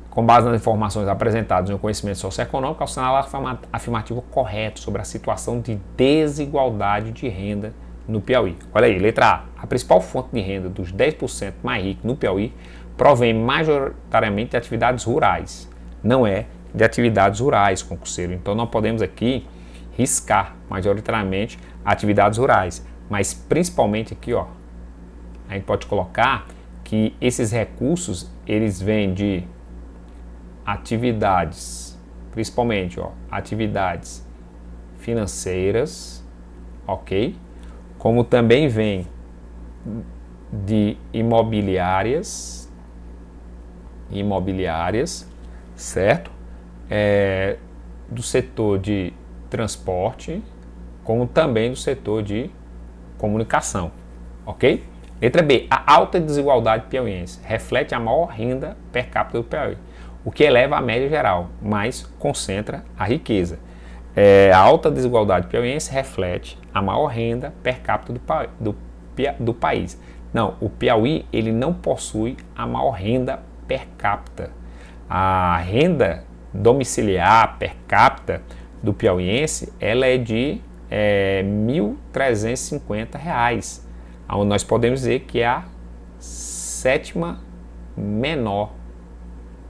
Com base nas informações apresentadas no conhecimento socioeconômico, assinala afirmativo correto sobre a situação de desigualdade de renda no Piauí. Olha aí, letra A. A principal fonte de renda dos 10% mais ricos no Piauí provém majoritariamente de atividades rurais. Não é de atividades rurais, concurseiro. Então não podemos aqui riscar majoritariamente atividades rurais. Mas principalmente aqui, ó, a gente pode colocar que esses recursos, eles vêm de atividades, principalmente, ó, atividades financeiras, ok? Como também vem de imobiliárias, certo? Do setor de transporte, como também do setor de comunicação, ok? Letra B. A alta desigualdade piauiense reflete a maior renda per capita do Piauí, o que eleva a média geral, mas concentra a riqueza. A alta desigualdade piauiense reflete a maior renda per capita do país. Não, o Piauí ele não possui a maior renda per capita. A renda domiciliar per capita do piauiense ela é de R$ 1.350, onde nós podemos dizer que é a sétima menor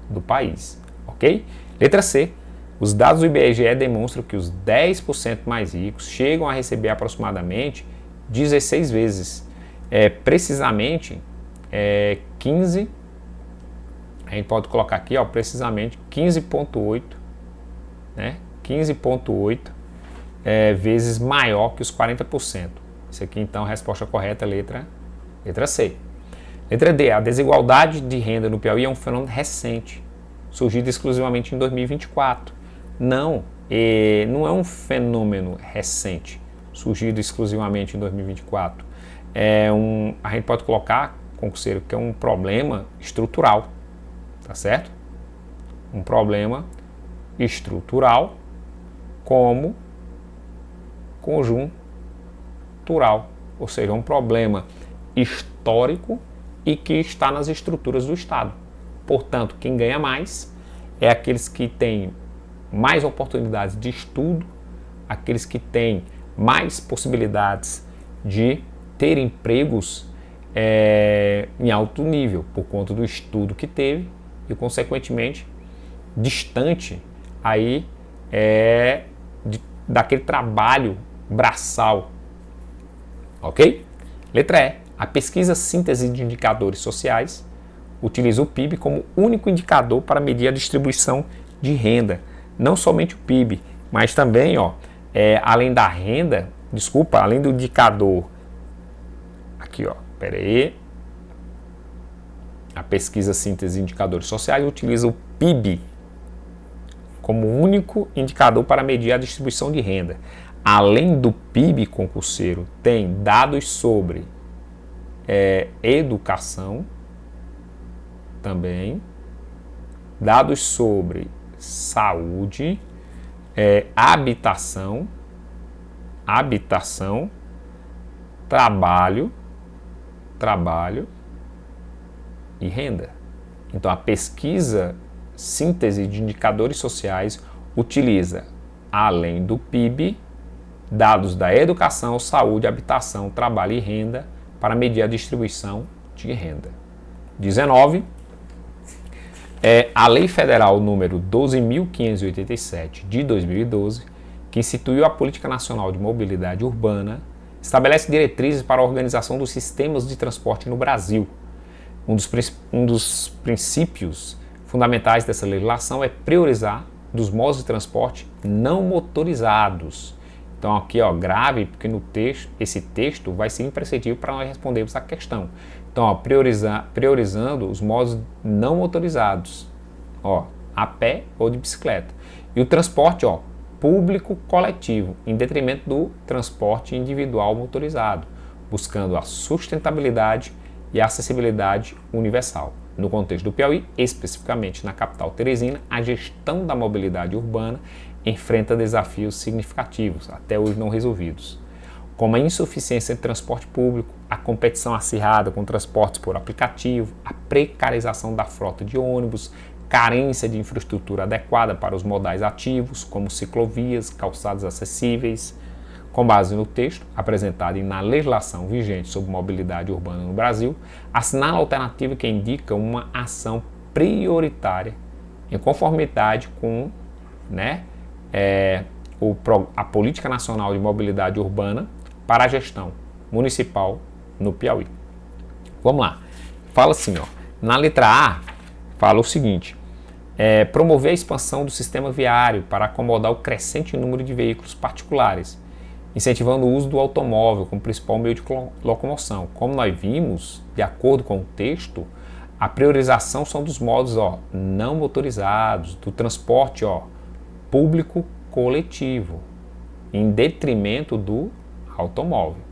do país, ok? Letra C. Os dados do IBGE demonstram que os 10% mais ricos chegam a receber aproximadamente 16 vezes, precisamente 15, a gente pode colocar aqui, ó, precisamente 15,8, né? 15,8 vezes maior que os 40%. Isso aqui, então, a resposta correta, letra C. Letra D. A desigualdade de renda no Piauí é um fenômeno recente, surgido exclusivamente em 2024. Não é um fenômeno recente, surgido exclusivamente em 2024. A gente pode colocar, concurseiro, que é um problema estrutural, tá certo? Um problema estrutural como conjuntural, ou seja, um problema histórico e que está nas estruturas do Estado. Portanto, quem ganha mais é aqueles que têm mais oportunidades de estudo, aqueles que têm mais possibilidades de ter empregos em alto nível, por conta do estudo que teve e, consequentemente, distante aí daquele trabalho braçal, ok? Letra E. A pesquisa síntese de indicadores sociais utiliza o PIB como único indicador para medir a distribuição de renda. Não somente o PIB, mas também, ó, além da renda, além do indicador, aqui, ó, a pesquisa síntese de indicadores sociais utiliza o PIB como único indicador para medir a distribuição de renda. Além do PIB, concurseiro, tem dados sobre educação, também, dados sobre saúde, habitação, trabalho e renda. Então, a pesquisa síntese de indicadores sociais utiliza, além do PIB, dados da educação, saúde, habitação, trabalho e renda para medir a distribuição de renda. 19. A Lei Federal número 12.587 de 2012, que instituiu a Política Nacional de Mobilidade Urbana, estabelece diretrizes para a organização dos sistemas de transporte no Brasil. Um dos princípios fundamentais dessa legislação é priorizar dos modos de transporte não motorizados. Então aqui, ó, grave, porque no texto, esse texto vai ser imprescindível para nós respondermos a questão. Então, ó, priorizando os modos não motorizados, ó, a pé ou de bicicleta. E o transporte, ó, público coletivo, em detrimento do transporte individual motorizado, buscando a sustentabilidade e a acessibilidade universal. No contexto do Piauí, especificamente na capital Teresina, a gestão da mobilidade urbana enfrenta desafios significativos, até hoje não resolvidos, como a insuficiência de transporte público, a competição acirrada com transportes por aplicativo, a precarização da frota de ônibus, carência de infraestrutura adequada para os modais ativos, como ciclovias, calçadas acessíveis. Com base no texto apresentado e na legislação vigente sobre mobilidade urbana no Brasil, assinala a alternativa que indica uma ação prioritária em conformidade com, a Política Nacional de Mobilidade Urbana para a Gestão Municipal no Piauí. Vamos lá. Fala assim, ó, na letra A, fala o seguinte: promover a expansão do sistema viário para acomodar o crescente número de veículos particulares, incentivando o uso do automóvel como principal meio de locomoção. Como nós vimos, de acordo com o texto, a priorização são dos modos, ó, não motorizados, do transporte, ó, público coletivo, em detrimento do automóvel,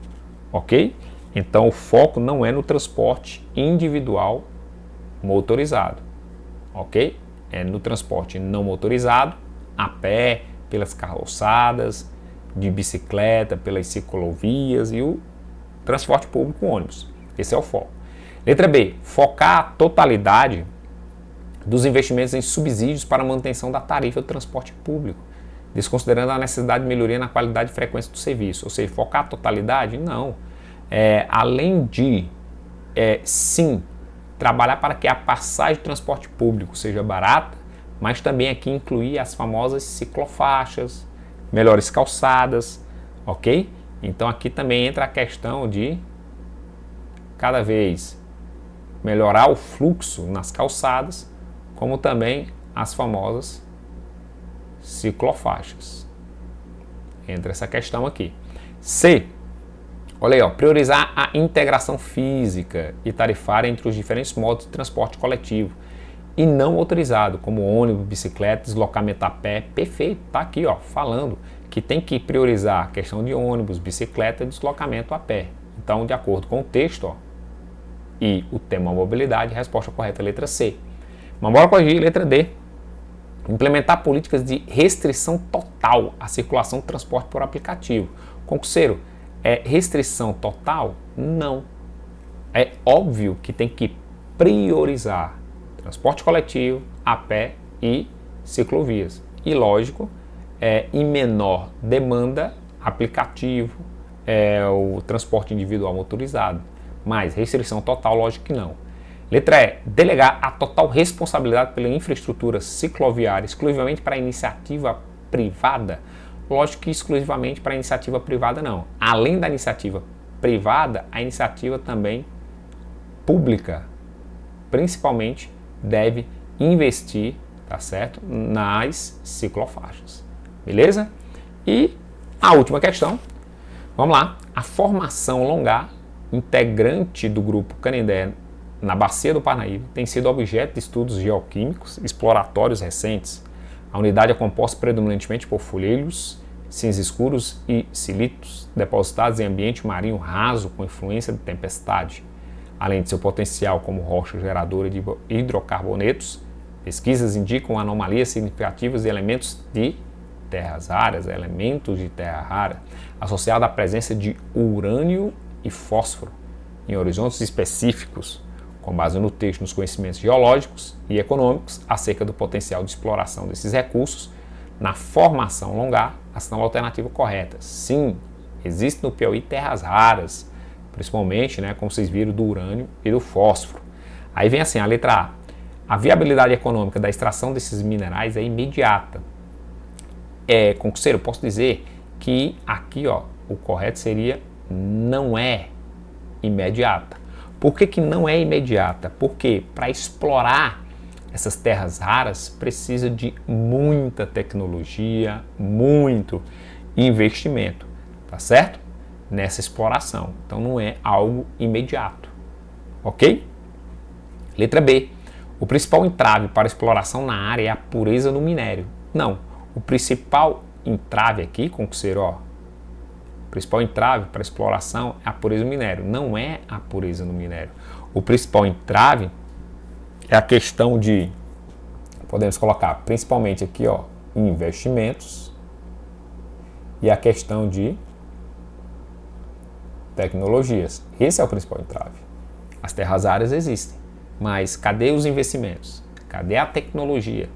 ok? Então o foco não é no transporte individual motorizado, ok? É no transporte não motorizado, a pé, pelas calçadas, de bicicleta, pelas ciclovias e o transporte público, ônibus. Esse é o foco. Letra B, focar a totalidade dos investimentos em subsídios para a manutenção da tarifa do transporte público, desconsiderando a necessidade de melhoria na qualidade e frequência do serviço. Ou seja, focar a totalidade? Não. Além de, sim, trabalhar para que a passagem de transporte público seja barata, mas também aqui incluir as famosas ciclofaixas, melhores calçadas, ok? Então aqui também entra a questão de cada vez melhorar o fluxo nas calçadas, como também as famosas ciclofaixas. Entra essa questão aqui. C, olha aí, ó, priorizar a integração física e tarifária entre os diferentes modos de transporte coletivo e não motorizado, como ônibus, bicicleta, deslocamento a pé. Perfeito, tá aqui, ó, falando que tem que priorizar a questão de ônibus, bicicleta e deslocamento a pé. Então, de acordo com o texto, ó, e o tema mobilidade, resposta correta é a letra C. Mas bora corrigir, letra D. Implementar políticas de restrição total à circulação de transporte por aplicativo. Concurseiro, restrição total? Não. É óbvio que tem que priorizar transporte coletivo, a pé e ciclovias. E lógico, em menor demanda, aplicativo, o transporte individual motorizado. Mas restrição total, lógico que não. Letra E, delegar a total responsabilidade pela infraestrutura cicloviária exclusivamente para a iniciativa privada. Lógico que exclusivamente para a iniciativa privada não. Além da iniciativa privada, a iniciativa também pública, principalmente, deve investir, tá certo, nas ciclofaixas. Beleza? E a última questão, vamos lá. A formação longar, integrante do grupo Canindé na Bacia do Parnaíba, tem sido objeto de estudos geoquímicos exploratórios recentes. A unidade é composta predominantemente por folheiros, cinza escuros e silitos depositados em ambiente marinho raso com influência de tempestade. Além de seu potencial como rocha geradora de hidrocarbonetos, pesquisas indicam anomalias significativas de elementos de terras raras, associados à presença de urânio e fósforo em horizontes específicos, com base no texto nos conhecimentos geológicos e econômicos acerca do potencial de exploração desses recursos. Na formação longar, assinala a alternativa correta. Sim, existe no Piauí terras raras, principalmente, como vocês viram, do urânio e do fósforo. Aí vem assim, a letra A. A viabilidade econômica da extração desses minerais é imediata. Concurseiro, eu posso dizer que aqui, ó, o correto seria não é imediata. Por que não é imediata? Porque para explorar essas terras raras precisa de muita tecnologia, muito investimento, tá certo? Nessa exploração. Então não é algo imediato, ok? Letra B. O principal entrave para exploração na área é a pureza no minério. Não. O principal entrave aqui, concurseiro, ó. O principal entrave para exploração é a pureza no minério. Não é a pureza no minério. O principal entrave é a questão de, podemos colocar principalmente aqui, ó, investimentos e a questão de tecnologias. Esse é o principal entrave. As terras raras existem, mas cadê os investimentos? Cadê a tecnologia?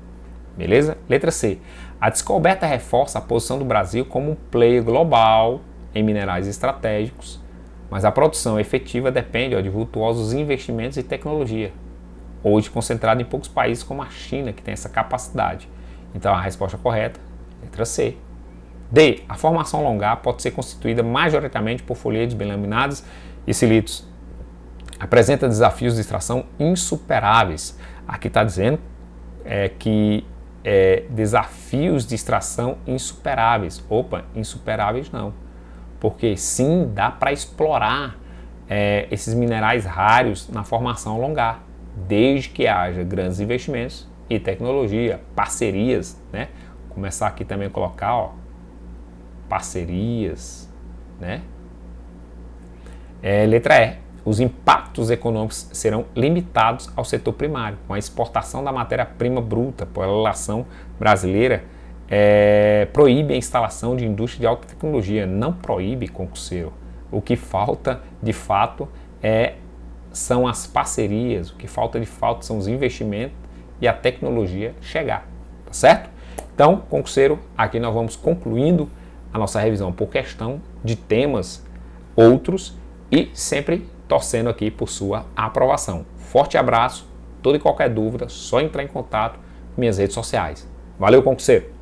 Beleza? Letra C. A descoberta reforça a posição do Brasil como um player global em minerais estratégicos, mas a produção efetiva depende de vultuosos investimentos e tecnologia, hoje concentrado em poucos países como a China, que tem essa capacidade. Então a resposta correta, letra C. D. A formação longar pode ser constituída majoritariamente por folhetos bem laminados e silitos. Apresenta desafios de extração insuperáveis. Aqui está dizendo que desafios de extração insuperáveis. Opa, insuperáveis não. Porque sim, dá para explorar esses minerais raros na formação longar, desde que haja grandes investimentos e tecnologia, parcerias, né? Começar aqui também a colocar, ó, parcerias, né? Letra E. Os impactos econômicos serão limitados ao setor primário, com a exportação da matéria-prima bruta, por a legislação brasileira proíbe a instalação de indústria de alta tecnologia, não proíbe, concurseiro. O que falta, de fato, são as parcerias, o que falta, de fato, são os investimentos e a tecnologia chegar, tá certo? Então, concurseiro, aqui nós vamos concluindo a nossa revisão por questão de temas outros e sempre torcendo aqui por sua aprovação. Forte abraço, toda e qualquer dúvida, só entrar em contato com minhas redes sociais. Valeu, concurseiro!